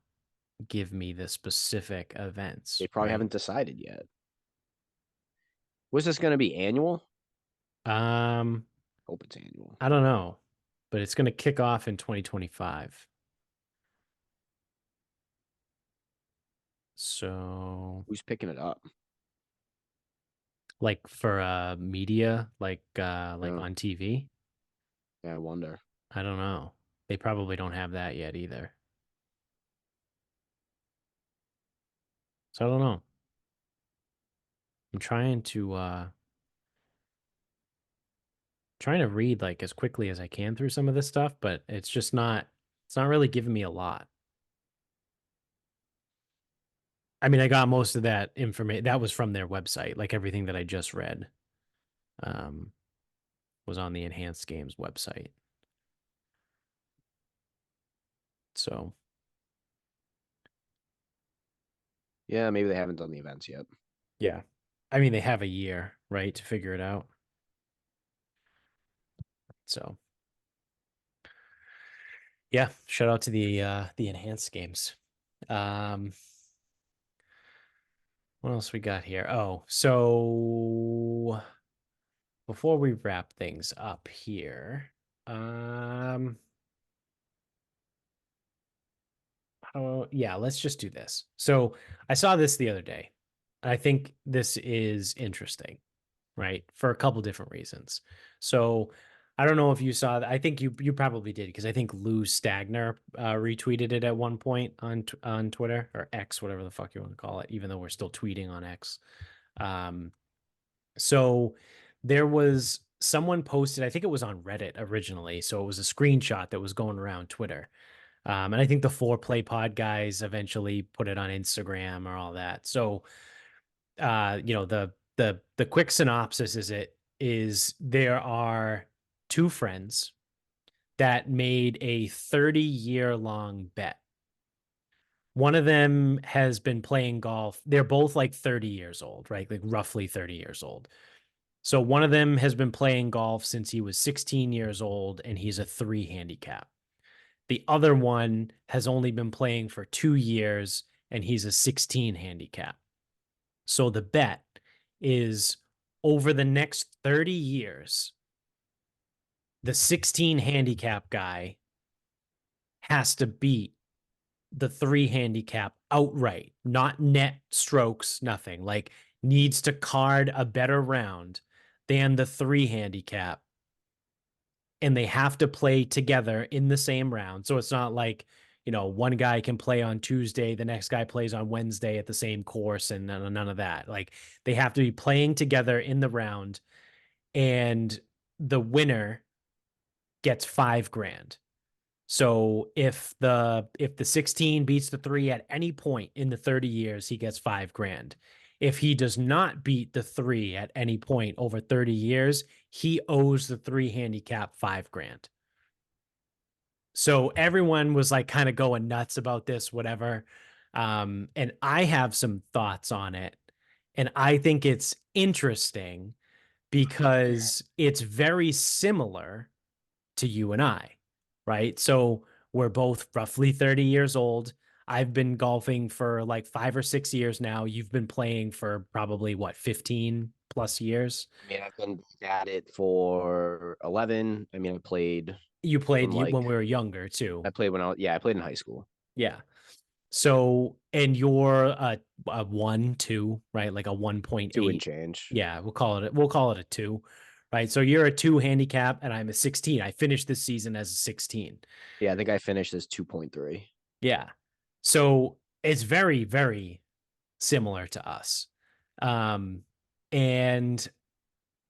give me the specific events, They probably right? haven't decided yet. Was this gonna be annual? Um, Hope it's annual. I don't know, but it's going to kick off in 2025. So, Who's picking it up? like for media, like Yeah, on TV, yeah, I wonder. I don't know. They probably don't have that yet either. So I don't know. I'm trying to read like as quickly as I can through some of this stuff, but it's not really giving me a lot. I mean, I got most of that information that was from their website, like everything that I just read um was on the Enhanced Games website. So, Yeah, maybe they haven't done the events yet. yeah. I mean, they have a year, right, to figure it out. So, yeah, shout out to the Enhanced Games. Um what else we got here? Oh, so before we wrap things up here, um yeah, let's just do this. So I saw this the other day. I think this is interesting, right? For a couple different reasons. So I don't know if you saw that. I think you probably did because I think Lou Stagner retweeted it at one point on Twitter or X, whatever the fuck you want to call it, even though we're still tweeting on X. Um, so there was someone posted, I think it was on Reddit originally. So it was a screenshot that was going around Twitter. And I think the Four Play Pod guys eventually put it on Instagram or all that. So the quick synopsis is there are two friends that made a 30-year long bet. One of them has been playing golf. They're both like 30 years old, right? Like roughly 30 years old. So one of them has been playing golf since he was 16 years old and he's a 3 handicap. The other one has only been playing for 2 years and he's a 16 handicap. So the bet is over the next 30 years, the 16 handicap guy has to beat the 3 handicap outright, not net strokes, nothing. Like needs to card a better round than the 3 handicap. And they have to play together in the same round. So it's not like, one guy can play on Tuesday, the next guy plays on Wednesday at the same course, and none of that. Like they have to be playing together in the round, and the winner gets 5 grand. So if the 16 beats the 3 at any point in the 30 years, he gets 5 grand. If he does not beat the 3 at any point over 30 years, he owes the 3 handicap 5 grand. So everyone was like kind of going nuts about this, whatever. And I have some thoughts on it. And I think it's interesting because it's very similar to you and I, right? So we're both roughly 30 years old. I've been golfing for like 5 or 6 years now. You've been playing for probably what, 15 plus years? I mean, I've been at it for 11. I mean, I played You played from like when we were younger too. I played when I played in high school. Yeah. So, and you're a 1, 2, right? Like a 2 and 1.8. change. Yeah, we'll call it a 2, right? So you're a 2 handicap and I'm a 16. I finished this season as a 16. Yeah, I think I finished as 2.3. Yeah. So it's very, very similar to us. And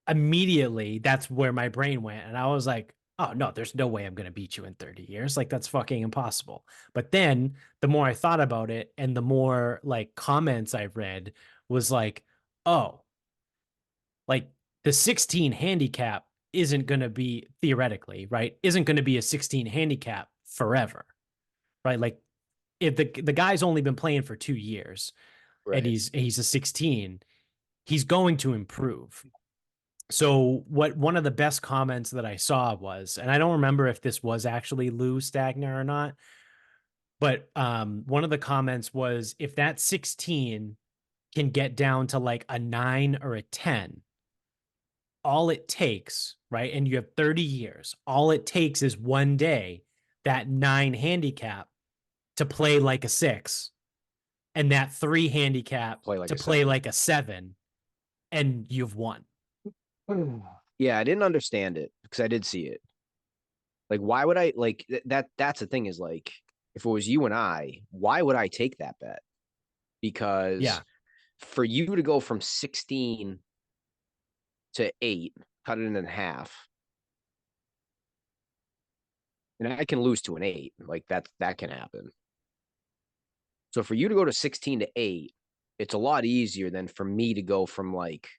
immediately that's where my brain went. And I was like, oh, no, there's no way I'm going to beat you in 30 years. Like, that's fucking impossible. But then the more I thought about it and the more like comments I read was like, oh, like the 16 handicap isn't going to be theoretically, right? Isn't going to be a 16 handicap forever, right? Like, if the guy's only been playing for 2 years and Right. he's a 16, he's going to improve. So what one of the best comments that I saw was, and I don't remember if this was actually Lou Stagner or not, but one of the comments was if that 16 can get down to like a 9 or a 10, all it takes, right? And you have 30 years, all it takes is one day, that 9 handicap to play like a 6, and that 3 handicap Play like to a play 7. like a 7, and you've won. Yeah, I didn't understand it because I did see it. Like, why would I like that's the thing is like, if it was you and I, why would I take that bet? Because Yeah. for you to go from 16 to 8, cut it in half, and I can lose to an 8. Like that can happen. So for you to go to 16 to 8, it's a lot easier than for me to go from like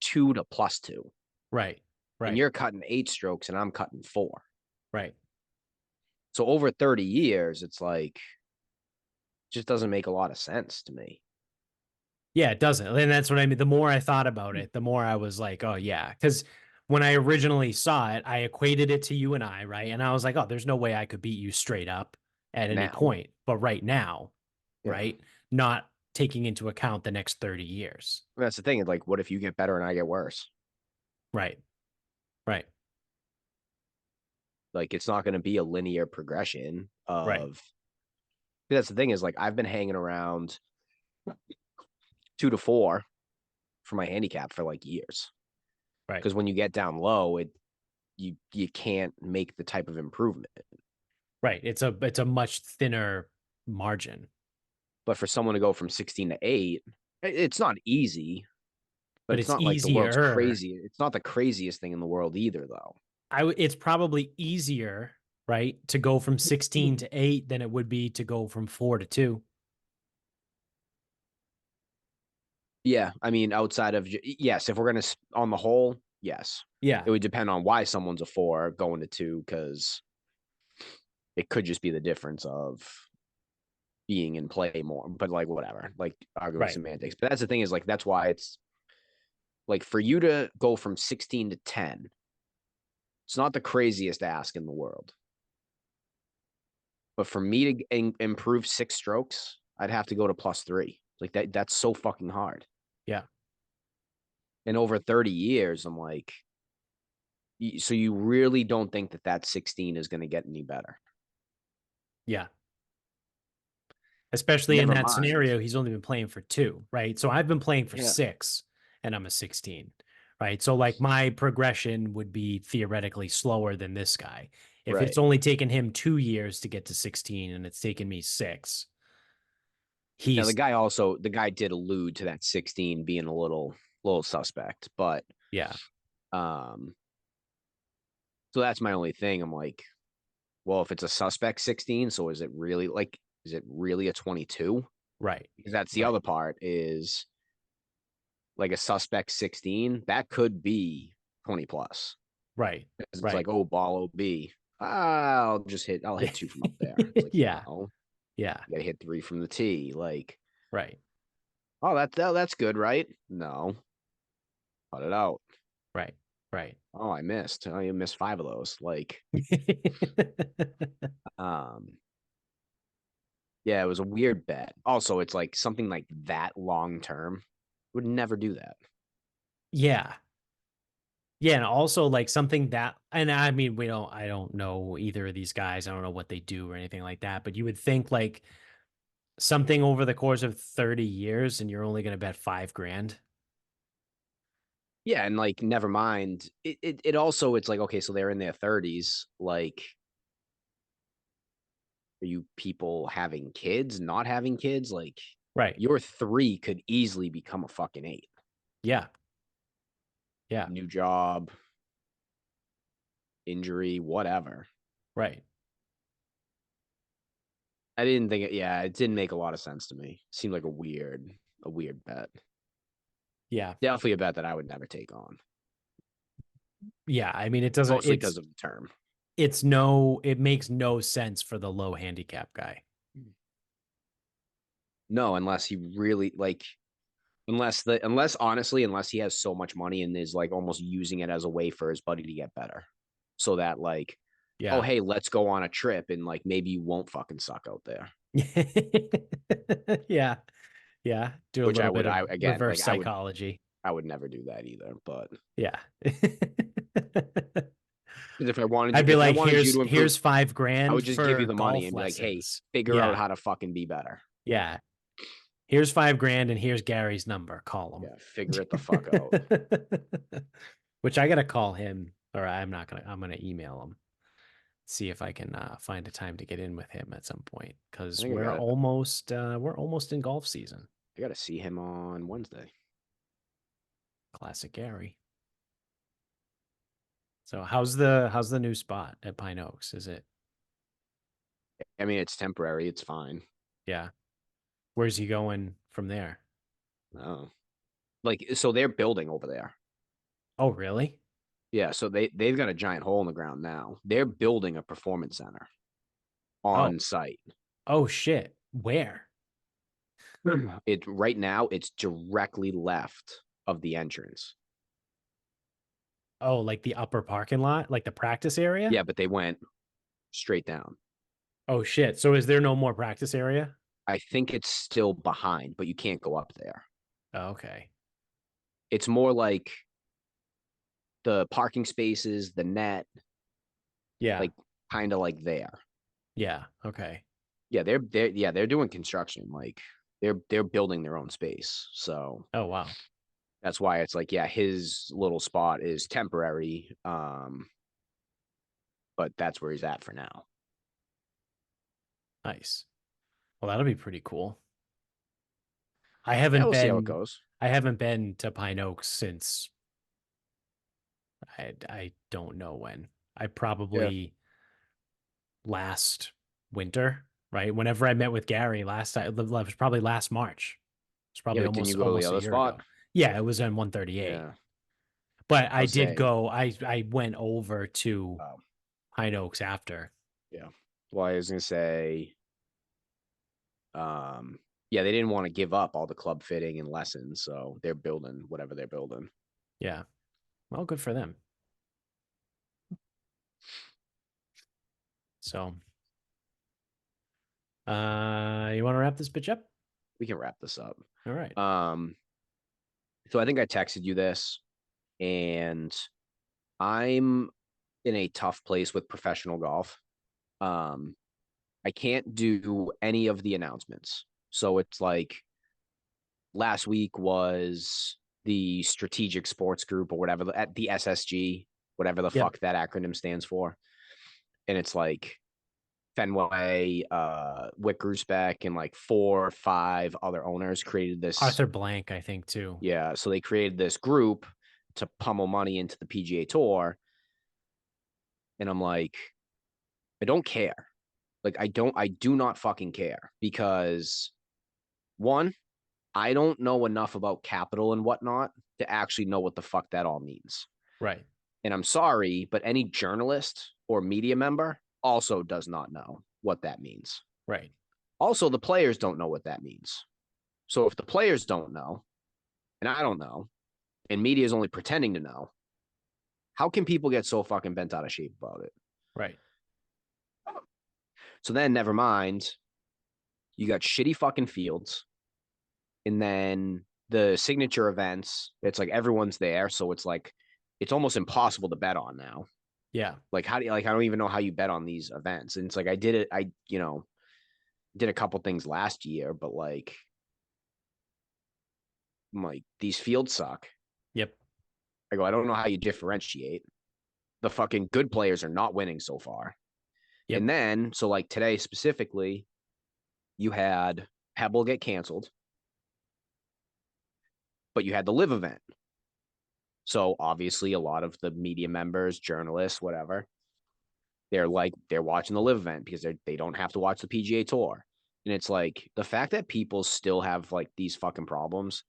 2 to +2. Right. And Right. you're cutting 8 strokes and I'm cutting 4. Right. So over 30 years, it's like just doesn't make a lot of sense to me. Yeah, it doesn't. And that's what I mean. The more I thought about it, the more I was like, oh, yeah. Because when I originally saw it, I equated it to you and I, right? And I was like, oh, there's no way I could beat you straight up at any Now. point. But right now, Yeah. right? Not taking into account the next 30 years. That's the thing. It's like, what if you get better and I get worse? Right. Right. Like, it's not going to be a linear progression of. Right. That's the thing is like, I've been hanging around 2 to 4 for my handicap for like years. Right. Because when you get down low, you can't make the type of improvement. Right. It's a much thinner margin. But for someone to go from 16 to 8, it's not easy, but But it's it's not like the world's easier. crazy. It's not the craziest thing in the world either, though. It's probably easier, right, to go from 16 to 8 than it would be to go from 4 to 2. Yeah, I mean, outside of yes, if we're gonna on the whole, yes, Yeah. it would depend on why someone's a 4 going to 2, because it could just be the difference of being in play more. But like whatever, like arguing Right. semantics. But that's the thing is like that's why it's like for you to go from 16 to 10, it's not the craziest ask in the world. But for me to improve 6 strokes, I'd have to go to +3. Like that's so fucking hard. Yeah. And over 30 years, I'm like, so you really don't think that 16 is going to get any better? Yeah. Especially in Never that mind. scenario, he's only been playing for 2, right? So I've been playing for Yeah. 6 and I'm a 16, right? So like my progression would be theoretically slower than this guy. If Right. it's only taken him 2 years to get to 16 and it's taken me 6, Now he's the guy did allude to that 16 being a little suspect, but yeah, so that's my only thing. I'm like, well, if it's a suspect 16, so is it really a 22? right. Because that's the Right. other part is like a suspect 16, that could be 20 plus. Right. It's Right. like, oh, ball OB. I'll hit 2 from up there. It's like, Yeah. no, Yeah. you gotta hit 3 from the tee. Like, Right. oh, that's good, right? No, cut it out. Right. Right. Oh, I missed. Oh, you missed 5 of those. Like, um, yeah, it was a weird bet. Also, it's like something like that long term would never do that. Yeah. Yeah, and also like something that, and I mean, I don't know either of these guys. I don't know what they do or anything like that, but you would think like something over the course of 30 years and you're only going to bet 5 grand. Yeah, and like, never mind. It also it's like, okay, so they're in their 30s. Like, are you people having kids, not having kids? Like, Right. your 3 could easily become a fucking 8. Yeah. Yeah. New job, injury, whatever. Right. I didn't think it didn't make a lot of sense to me. Seemed like a weird bet. Yeah. Definitely a bet that I would never take on. Yeah. I mean, it doesn't, Mostly because of the term. it makes no sense for the low handicap guy. No, unless he really like unless he has so much money and is like almost using it as a way for his buddy to get better. So that like, Yeah. oh hey, let's go on a trip and like maybe you won't fucking suck out there. Yeah. Yeah. Do a Which little bit of again, reverse like psychology. I would never do that either. But Yeah. if I wanted I'd be like, you to improve, here's 5 I grand would just give you for the money golf and be like, hey, lessons. figure out Yeah. how to fucking be better. Yeah. Here's 5 grand and here's Gary's number. Call him. Yeah, figure it the fuck out. Which I gotta call him, or I'm gonna email him. See if I can find a time to get in with him at some point. Because I think we're almost in golf season. I gotta see him on Wednesday. Classic Gary. So how's the new spot at Pine Oaks? Is it? I mean, it's temporary. It's fine. Yeah. Where's he going from there? Oh, like so they're building over there. Oh, really? Yeah, so they've got a giant hole in the ground now. They're building a performance center on site. Oh shit. Where? It right now it's directly left of the entrance. Oh, like the upper parking lot, like the practice area? Yeah, but they went straight down. Oh shit. So is there no more practice area? I think it's still behind, but you can't go up there. Oh, okay. It's more like the parking spaces, the net, Yeah. like kind of like there. Yeah. Okay. Yeah, they're doing construction. Like they're building their own space. So Oh wow. that's why it's like, yeah, his little spot is temporary. but that's where he's at for now. Nice. Well, that'll be pretty cool. I Yeah, haven't we'll see how it been goes. I haven't been to Pine Oaks since I don't know when. I probably last winter, right? Whenever I met with Gary last it was probably last March. It's Yeah, probably but didn't you go to the almost a other year spot? ago. Yeah, it was on 138. Yeah, But I I'll did say. go I went over to Oh, Pine Oaks after. yeah. Well, I was gonna say, yeah, they didn't want to give up all the club fitting and lessons, so they're building whatever they're building. Yeah. Well, good for them. So, you want to wrap this bitch up? We can wrap this up. All right. So I think I texted you this, and I'm in a tough place with professional golf. Um, I can't do any of the announcements. So it's like last week was the Strategic Sports Group or whatever at the SSG, whatever the Yep. fuck that acronym stands for. And it's like Fenway, Wick Grusbeck, and like 4 or 5 other owners created this. Arthur Blank, I think, too. Yeah. So they created this group to pummel money into the PGA Tour. And I'm like, I don't care. Like, I do not fucking care because one, I don't know enough about capital and whatnot to actually know what the fuck that all means. Right. And I'm sorry, but any journalist or media member also does not know what that means. Right. Also, the players don't know what that means. So if the players don't know, and I don't know, and media is only pretending to know, how can people get so fucking bent out of shape about it? Right. So then, never mind, you got shitty fucking fields. And then the signature events, it's like everyone's there. So it's like, it's almost impossible to bet on now. Yeah. Like, how do you, like, I don't even know how you bet on these events. And it's like, I did it. I, did a couple things last year, but like, I'm like, these fields suck. Yep. I go, I don't know how you differentiate. The fucking good players are not winning so far. Yep. And then, so like today specifically, you had Pebble get canceled, but you had the live event. So obviously, a lot of the media members, journalists, whatever, they're watching the live event because they don't have to watch the PGA Tour. And it's like the fact that people still have like these fucking problems,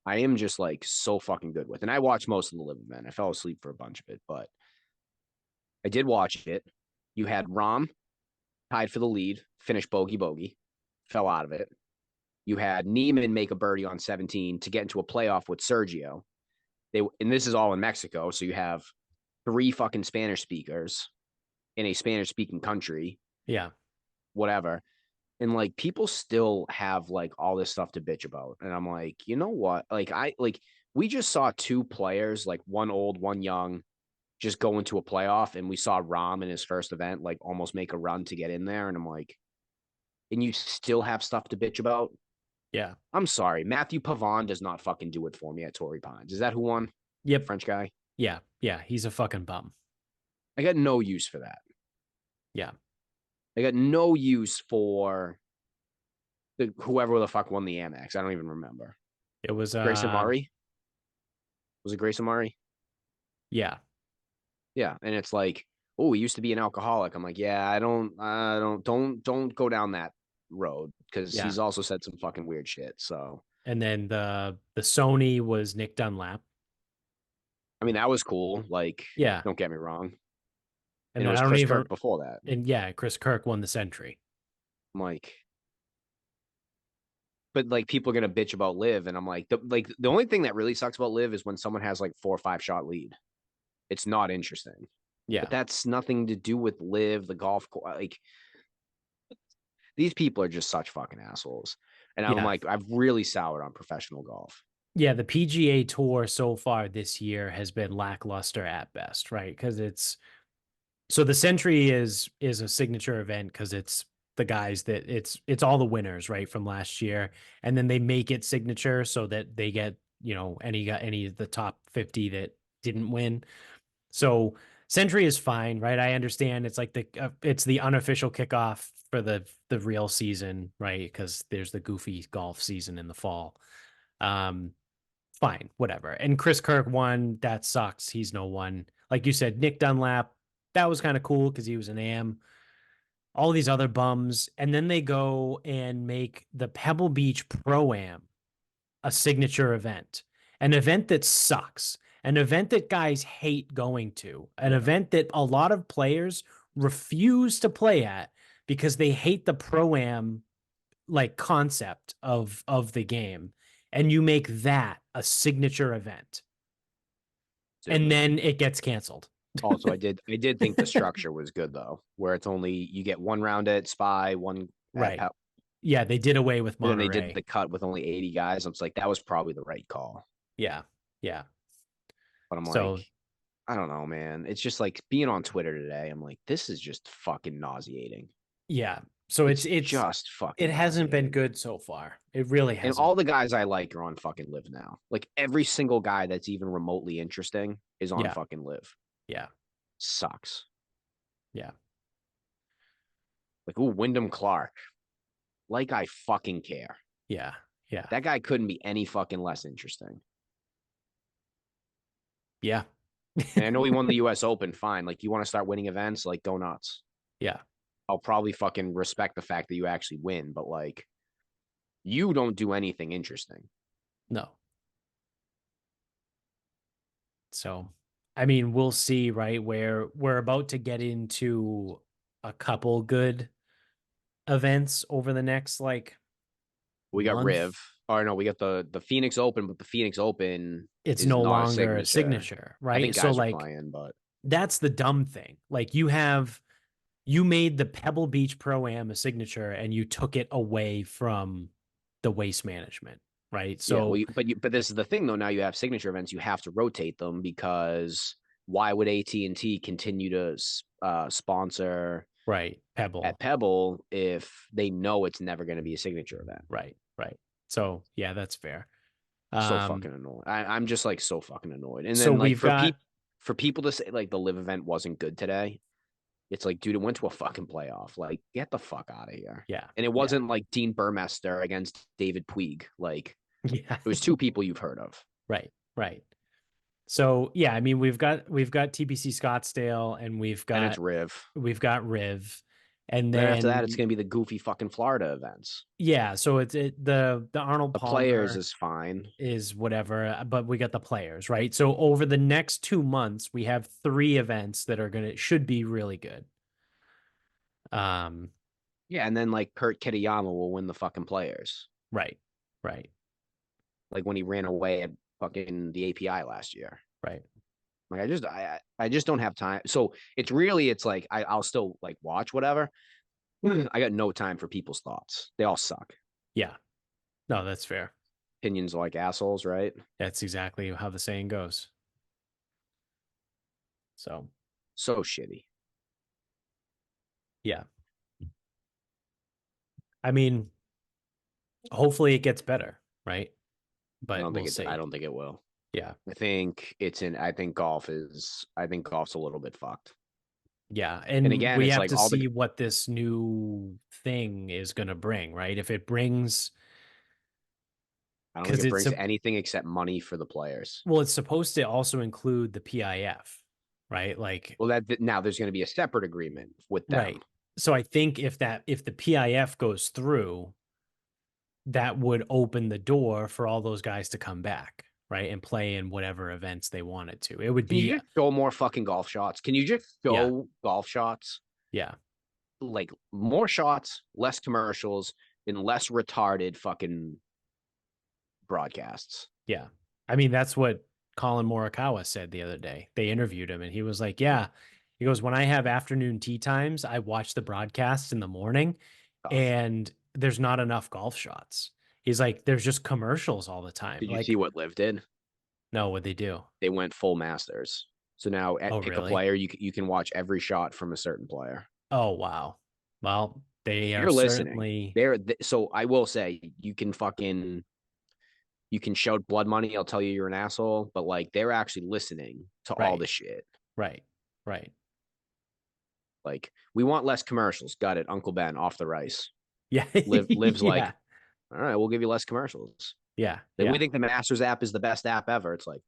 I am just like so fucking good with. And I watched most of the live event. I fell asleep for a bunch of it, but I did watch it. You had Rom tied for the lead, finished bogey, fell out of it. You had Neiman make a birdie on 17 to get into a playoff with Sergio. And this is all in Mexico, so you have 3 fucking Spanish speakers in a Spanish speaking country, Yeah. whatever. And like people still have like all this stuff to bitch about. And I'm like, you know what? Like we just saw 2 players, like one old, one young, just go into a playoff, and we saw Rom in his first event like almost make a run to get in there. And I'm like, and you still have stuff to bitch about? Yeah. I'm sorry. Matthew Pavon does not fucking do it for me at Torrey Pines. Is that who won? Yep. French guy? Yeah. Yeah. He's a fucking bum. I got no use for that. Yeah. I got no use for whoever the fuck won the Amex. I don't even remember. It was Grayson Murray? Was it Grayson Murray? Yeah. Yeah. And it's like, oh, he used to be an alcoholic. I'm like, yeah, don't go down that road because Yeah. he's also said some fucking weird shit. So And then the Sony was Nick Dunlap. I mean, that was cool. Like, Yeah. don't get me wrong. And And it then was I don't Chris even Kirk before that. and yeah, Chris Kirk won the Century. I'm like, but like people are gonna bitch about live, and I'm like, the only thing that really sucks about live is when someone has like 4 or 5 shot lead. It's not interesting. Yeah. But that's nothing to do with live, the golf course. Like these people are just such fucking assholes. And I'm Yeah. like, I've really soured on professional golf. Yeah, the PGA Tour so far this year has been lackluster at best, right? Because it's so the Century is a signature event because it's the guys that it's all the winners, right, from last year, and then they make it signature so that they get any of the top 50 that didn't win. So Sentry is fine, right? I understand it's like it's the unofficial kickoff for the real season, right? Because there's the goofy golf season in the fall. Um, Fine, whatever. And Chris Kirk won. That sucks. He's no one. Like you said, Nick Dunlap, that was kind of cool because he was an AM. All these other bums, and then they go and make the Pebble Beach Pro Am a signature event, an event that sucks, an event that guys hate going to, an event that a lot of players refuse to play at because they hate the Pro Am like concept of the game, and you make that a signature event, and then it gets canceled. Also, I did think the structure was good though, where it's only you get one round at Spy, one at Right. Pep, Yeah, they did away with and then Monterey. they did the cut with only 80 guys. I was like, that was probably the right call. Yeah. Yeah. But I'm So- like, I don't know, man. It's just like being on Twitter today. I'm like, this is just fucking nauseating. Yeah. So it's just fucking. it hasn't been nauseating. good so far. It really And hasn't. all the guys I like are on fucking Live now. Like every single guy that's even remotely interesting is on Yeah. fucking Live. Yeah. Sucks. Yeah. Like, ooh, Wyndham Clark. Like I fucking care. Yeah. Yeah. That guy couldn't be any fucking less interesting. Yeah. And I know he won the US Open, fine. Like, you want to start winning events, like, go nuts. Yeah. I'll probably fucking respect the fact that you actually win, but like, you don't do anything interesting. No. So, I mean, we'll see, right? Where we're about to get into a couple good events over the next like We got month. Riv. Or no, we got the Phoenix Open, but the Phoenix Open It's is no not longer a signature, right? I think So guys are like playing, but that's the dumb thing. Like you made the Pebble Beach Pro Am a signature and you took it away from the Waste Management, right? So but this is the thing though. Now you have signature events, you have to rotate them because why would AT&T continue to sponsor right, Pebble at Pebble if they know it's never going to be a signature event? Right. So yeah, that's fair. So fucking annoyed. I'm just like so fucking annoyed. And so then like we've got for people to say like the live event wasn't good today, it's like, dude, it went to a fucking playoff. Like, get the fuck out of here. yeah, And it wasn't like Dean Burmester against David Puig. Like, yeah, it was two people you've heard of. right. So yeah, I mean we've got TPC Scottsdale and And it's Riv. Riv, and And then then after that, it's gonna be the goofy fucking Florida events. yeah. So the Arnold The Palmer players is fine. is whatever, but we got the players, right? So over the next 2 months, we have 3 events that should be really good. Yeah, and then like Kurt Kitayama will win the fucking players. Right. Like when he ran away at fucking the API last year. Right. Like I just don't have time. So it's like I'll still like watch whatever. I got no time for people's thoughts. They all suck. Yeah. No, that's fair. Opinions are like assholes, right? That's exactly how the saying goes. So shitty. yeah. I mean, hopefully it gets better, right? But I don't we'll see. I don't think it will. Yeah. I think golf's a little bit fucked. Yeah. And again, we it's have like to all see what this new thing is going to bring, right? If it brings, I don't think it brings anything except money for the players. well, it's supposed to also include the PIF, right? Like, well, that now there's going to be a separate agreement with them. Right. So I think if the PIF goes through, that would open the door for all those guys to come back, right, and play in whatever events they wanted to. It would Can you be just show more fucking golf shots? Can you just show golf shots? yeah, Like more shots, less commercials, and less retarded fucking broadcasts. yeah. I mean, that's what Colin Morikawa said the other day. They interviewed him, and he was like, "Yeah." He goes, "When I have afternoon tea times, I watch the broadcast in the morning, and there's not enough golf shots." He's like, "There's just commercials all the time." Did you see what Liv did? No, what'd they do? They went full Masters. So now at pick a player, you can watch every shot from a certain player. Oh wow. Well, they are listening. So I will say you can shout blood money. I'll tell you're an asshole, but like they're actually listening to all the shit. Right. Right. Like, we want less commercials. Got it. Uncle Ben off the rice. Yeah. Lives like, Yeah. all right, we'll give you less commercials. Yeah. Like, Yeah. we think the Masters app is the best app ever. It's like,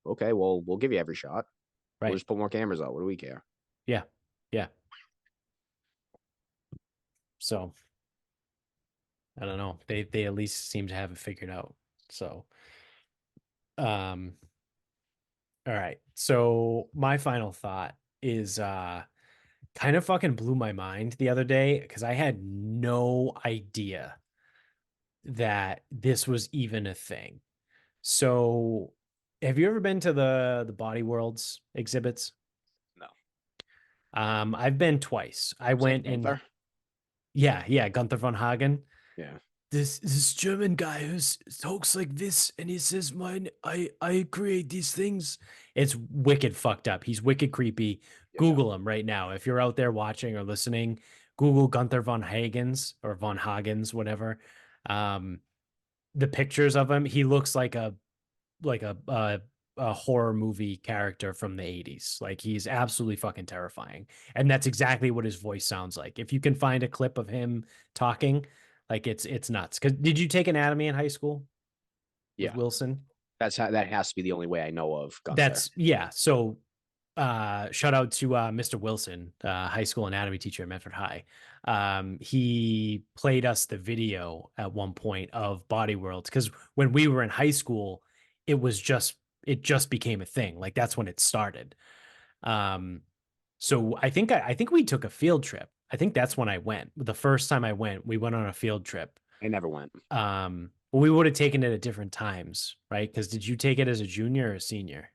okay, well, we'll give you every shot. We'll Right. just put more cameras out. What do we care? Yeah. Yeah. So I don't know. They at least seem to have it figured out. So um all right. So my final thought is kind of fucking blew my mind the other day because I had no idea that this was even a thing. So have you ever been to the Body Worlds exhibits? No. I've been twice. I Is that went in, Gunther? yeah, Gunther von Hagen. Yeah. This German guy who talks like this and he says, "Mine, I create these things." It's wicked fucked up. He's wicked creepy. Yeah. Google him right now. If you're out there watching or listening, Google Gunther von Hagens or von Hagens, whatever. Um, the pictures of him, he looks like a horror movie character from the 80s. Like he's absolutely fucking terrifying. And that's exactly what his voice sounds like. If you can find a clip of him talking, like it's nuts. Cause did you take anatomy in high school with Yeah. Wilson? That has to be the only way I know of Gunther. That's yeah. So shout out to Mr. Wilson, high school anatomy teacher at Medford High. He played us the video at one point of Body Worlds because when we were in high school, it just became a thing. Like that's when it started. Um, so I think we took a field trip. I think that's when I went. The first time I went, we went on a field trip. I never went. Well, we would have taken it at different times, right? Because did you take it as a junior or a senior?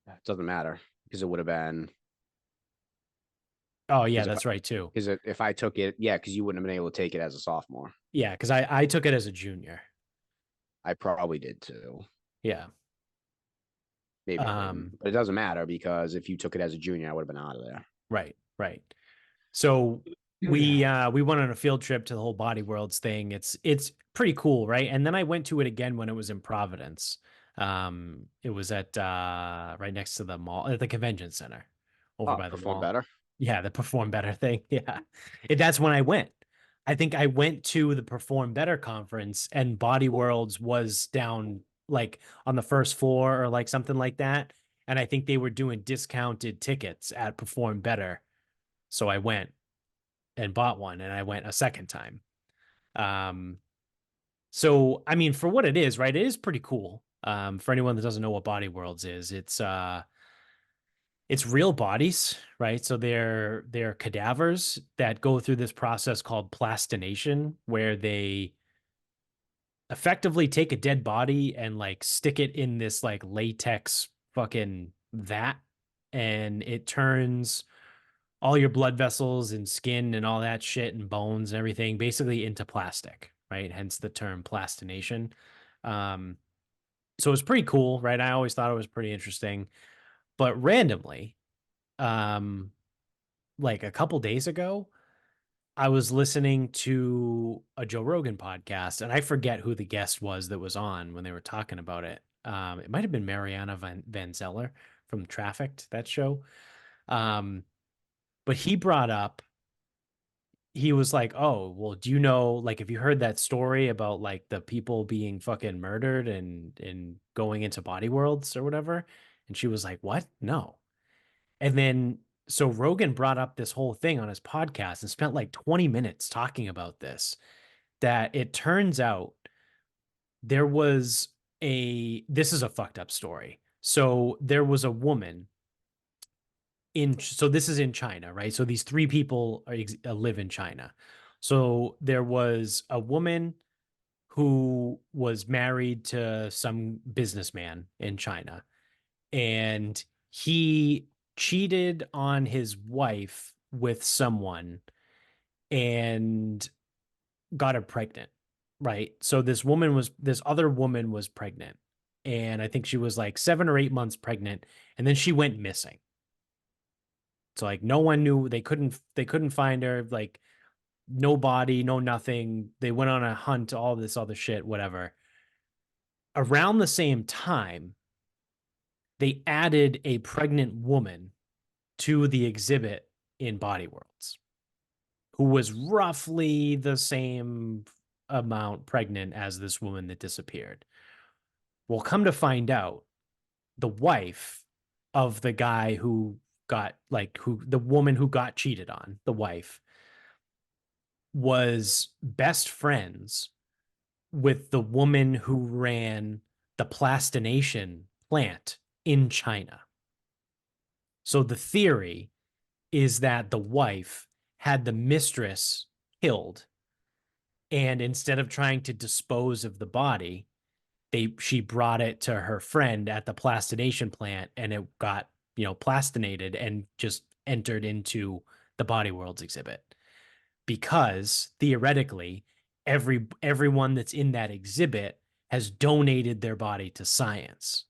It doesn't matter because it would have been. Oh yeah, Because that's right too. if I took it, yeah, because you wouldn't have been able to take it as a sophomore. Yeah, because I took it as a junior. I probably did too. Yeah. Maybe I didn't. But it doesn't matter because if you took it as a junior, I would have been out of there. Right, right. So we went on a field trip to the whole Body Worlds thing. It's pretty cool, right? And then I went to it again when it was in Providence. It was at right next to the mall at the convention center over by the Perform mall. better. Yeah, the Perform Better thing. Yeah. That's when I went. I think I went to the Perform Better conference and Body Worlds was down like on the first floor or like something like that. And I think they were doing discounted tickets at Perform Better. So I went and bought one and I went a second time. So I mean, for what it is, right? It is pretty cool. For anyone that doesn't know what Body Worlds is, it's real bodies, right? So they're cadavers that go through this process called plastination, where they effectively take a dead body and like stick it in this like latex fucking vat, and it turns all your blood vessels and skin and all that shit and bones and everything basically into plastic, right? Hence the term plastination. Um, so it's pretty cool, right? I always thought it was pretty interesting, but randomly, um, like a couple days ago, I was listening to a Joe Rogan podcast, and I forget who the guest was that was on when they were talking about it. It might have been Mariana Van Zeller from Trafficked, that show. But he brought up, he was like, "Oh, well, do you know, like, have you heard that story about like the people being fucking murdered and going into body worlds or whatever?" And she was like, "What? No." And then so Rogan brought up this whole thing on his podcast and spent like 20 minutes talking about this. That it turns out there was this is a fucked up story. So there was a woman so this is in China, right? So these three people live in China. So there was a woman who was married to some businessman in China, and he cheated on his wife with someone and got her pregnant, right? So this other woman was pregnant, and I think she was like 7 or 8 months pregnant, and then she went missing. So like no one knew, they couldn't find her, like no body, no nothing. They went on a hunt, all this other shit, whatever. Around the same time, they added a pregnant woman to the exhibit in Body Worlds, who was roughly the same amount pregnant as this woman that disappeared. Well, come to find out, the wife of the guy who got like who the woman who got cheated on, the wife, was best friends with the woman who ran the plastination plant in China. So the theory is that the wife had the mistress killed, and instead of trying to dispose of the body, she brought it to her friend at the plastination plant, and it got, plastinated and just entered into the Body Worlds exhibit. Because theoretically, everyone that's in that exhibit has donated their body to science.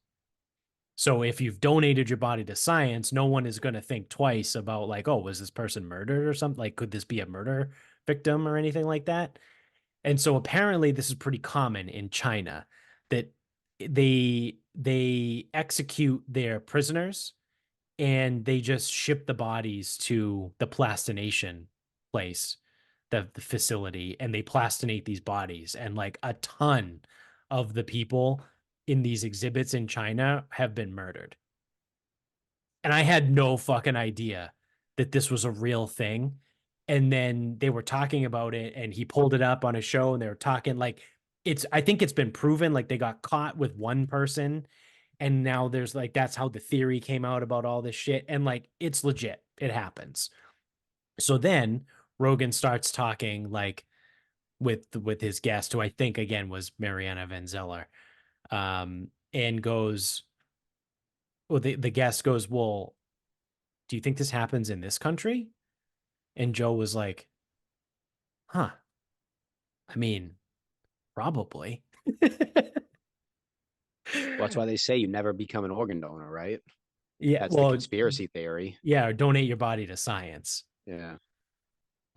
So if you've donated your body to science, no one is going to think twice about like, oh, was this person murdered or something? Like, could this be a murder victim or anything like that? And so apparently this is pretty common in China, that they execute their prisoners and they just ship the bodies to the plastination place, the facility, and they plastinate these bodies. And like a ton of the people in these exhibits in China have been murdered. And I had no fucking idea that this was a real thing. And then they were talking about it, and he pulled it up on a show, and they were talking like I think it's been proven, like they got caught with one person, and now there's like that's how the theory came out about all this shit. And like it's legit. It happens. So then Rogan starts talking like with his guest, who I think again was Mariana Van Zeller, and goes, well, the guest goes, well, do you think this happens in this country? And Joe was like, huh, I mean, probably. Well, that's why they say you never become an organ donor, right? Yeah, That's the well, conspiracy theory. yeah, or donate your body to science. Yeah.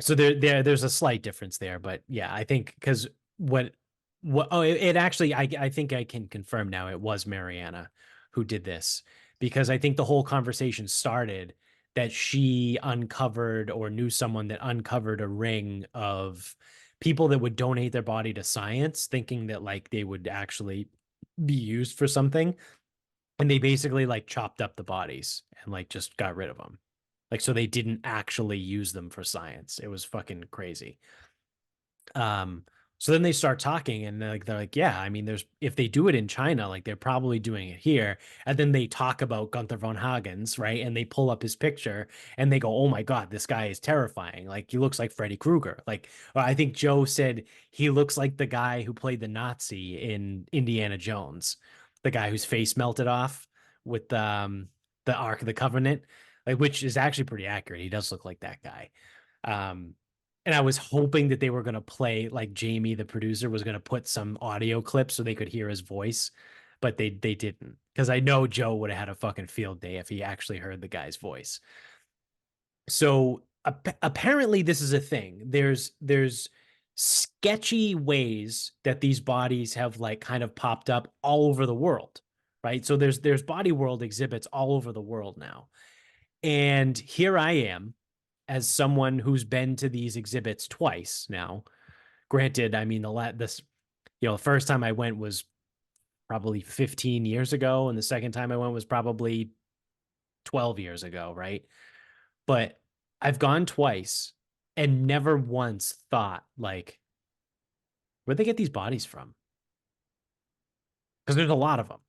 So there's a slight difference there, but yeah, I think because it actually, I think I can confirm now it was Mariana who did this, because I think the whole conversation started that she uncovered or knew someone that uncovered a ring of people that would donate their body to science, thinking that like they would actually be used for something, and they basically like chopped up the bodies and like just got rid of them. Like, so they didn't actually use them for science. It was fucking crazy. Um, so then they start talking, and they're like, yeah, I mean, if they do it in China, like they're probably doing it here. And then they talk about Gunther von Hagens, right? And they pull up his picture and they go, oh my God, this guy is terrifying. Like he looks like Freddy Krueger. Like, I think Joe said he looks like the guy who played the Nazi in Indiana Jones, the guy whose face melted off with the Ark of the Covenant, like, which is actually pretty accurate. He does look like that guy. Um, and I was hoping that they were going to play, like Jamie, the producer, was going to put some audio clips so they could hear his voice, but they didn't, because I know Joe would have had a fucking field day if he actually heard the guy's voice. So apparently this is a thing. There's sketchy ways that these bodies have like kind of popped up all over the world, right? So there's Body World exhibits all over the world now. And here I am, as someone who's been to these exhibits twice now. Granted, I mean the first time I went was probably 15 years ago, and the second time I went was probably 12 years ago, right? But I've gone twice and never once thought like, where'd they get these bodies from? Because there's a lot of them,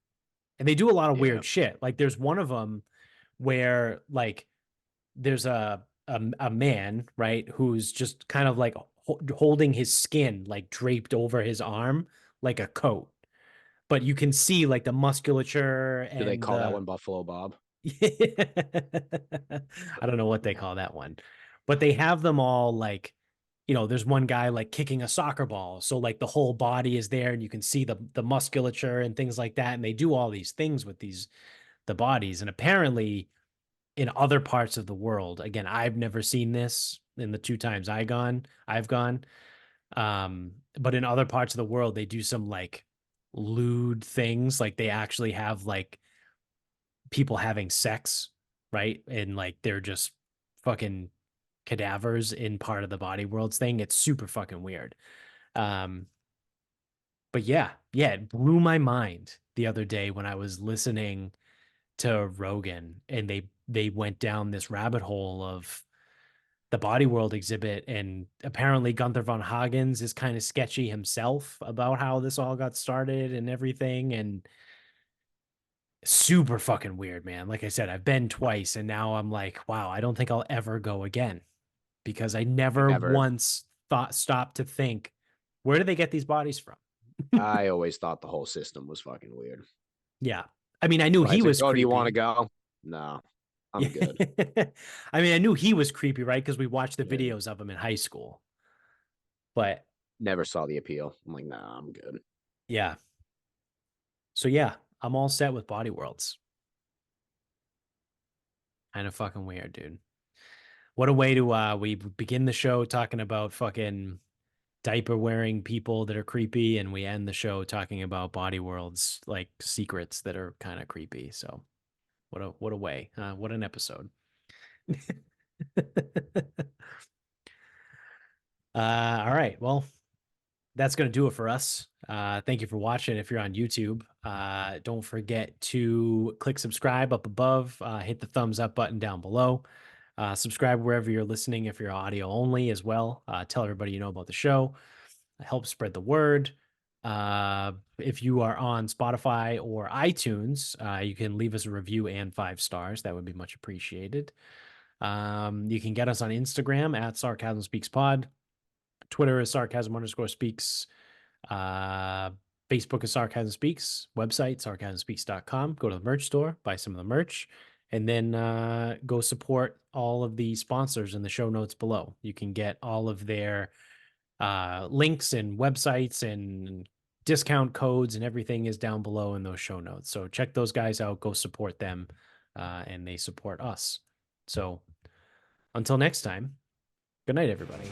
and they do a lot of Yeah. weird shit. Like there's one of them where like there's a man, right, who's just kind of like holding his skin like draped over his arm like a coat, but you can see like the musculature Do they and call that one Buffalo Bob? I don't know what they call that one, but they have them all like, there's one guy like kicking a soccer ball, so like the whole body is there and you can see the musculature and things like that, and they do all these things with the bodies. And apparently in other parts of the world, again, I've never seen this in the two times I've gone. But in other parts of the world, they do some like lewd things. Like they actually have like people having sex, right? And like they're just fucking cadavers in part of the body worlds thing. It's super fucking weird. Um, but yeah, it blew my mind the other day when I was listening to Rogan and they went down this rabbit hole of the body world exhibit, and apparently Gunther von Hagens is kind of sketchy himself about how this all got started and everything, and super fucking weird, man. Like I said, I've been twice and now I'm like, wow, I don't think I'll ever go again because I never Never. once stopped to think, where do they get these bodies from? I always thought the whole system was fucking weird. Yeah. I mean, I knew But he it's like, was oh, do you want to creepy. go? No, I'm good. I mean, I knew he was creepy, right? Because we watched the Yeah. videos of him in high school. But Never saw the appeal. I'm like, nah, I'm good. yeah. So yeah, I'm all set with body worlds. Kind of fucking weird, dude. What a way to we begin the show talking about fucking diaper wearing people that are creepy, and we end the show talking about body worlds like secrets that are kind of creepy. So what a way. What an episode. All right. Well, that's going to do it for us. Thank you for watching. If you're on YouTube, don't forget to click subscribe up above, hit the thumbs up button down below. Subscribe wherever you're listening if you're audio only as well. Tell everybody you know about the show. Help spread the word. If you are on Spotify or iTunes, you can leave us a review and 5 stars. That would be much appreciated. You can get us on Instagram at Sarcasm Speaks Pod. Twitter is sarcasm_speaks. Facebook is Sarcasm Speaks. Website, sarcasmspeaks.com. Go to the merch store, buy some of the merch, and then go support all of the sponsors in the show notes below. You can get all of their links and websites and discount codes and everything is down below in those show notes. So check those guys out, go support them, and they support us. So until next time, good night, everybody.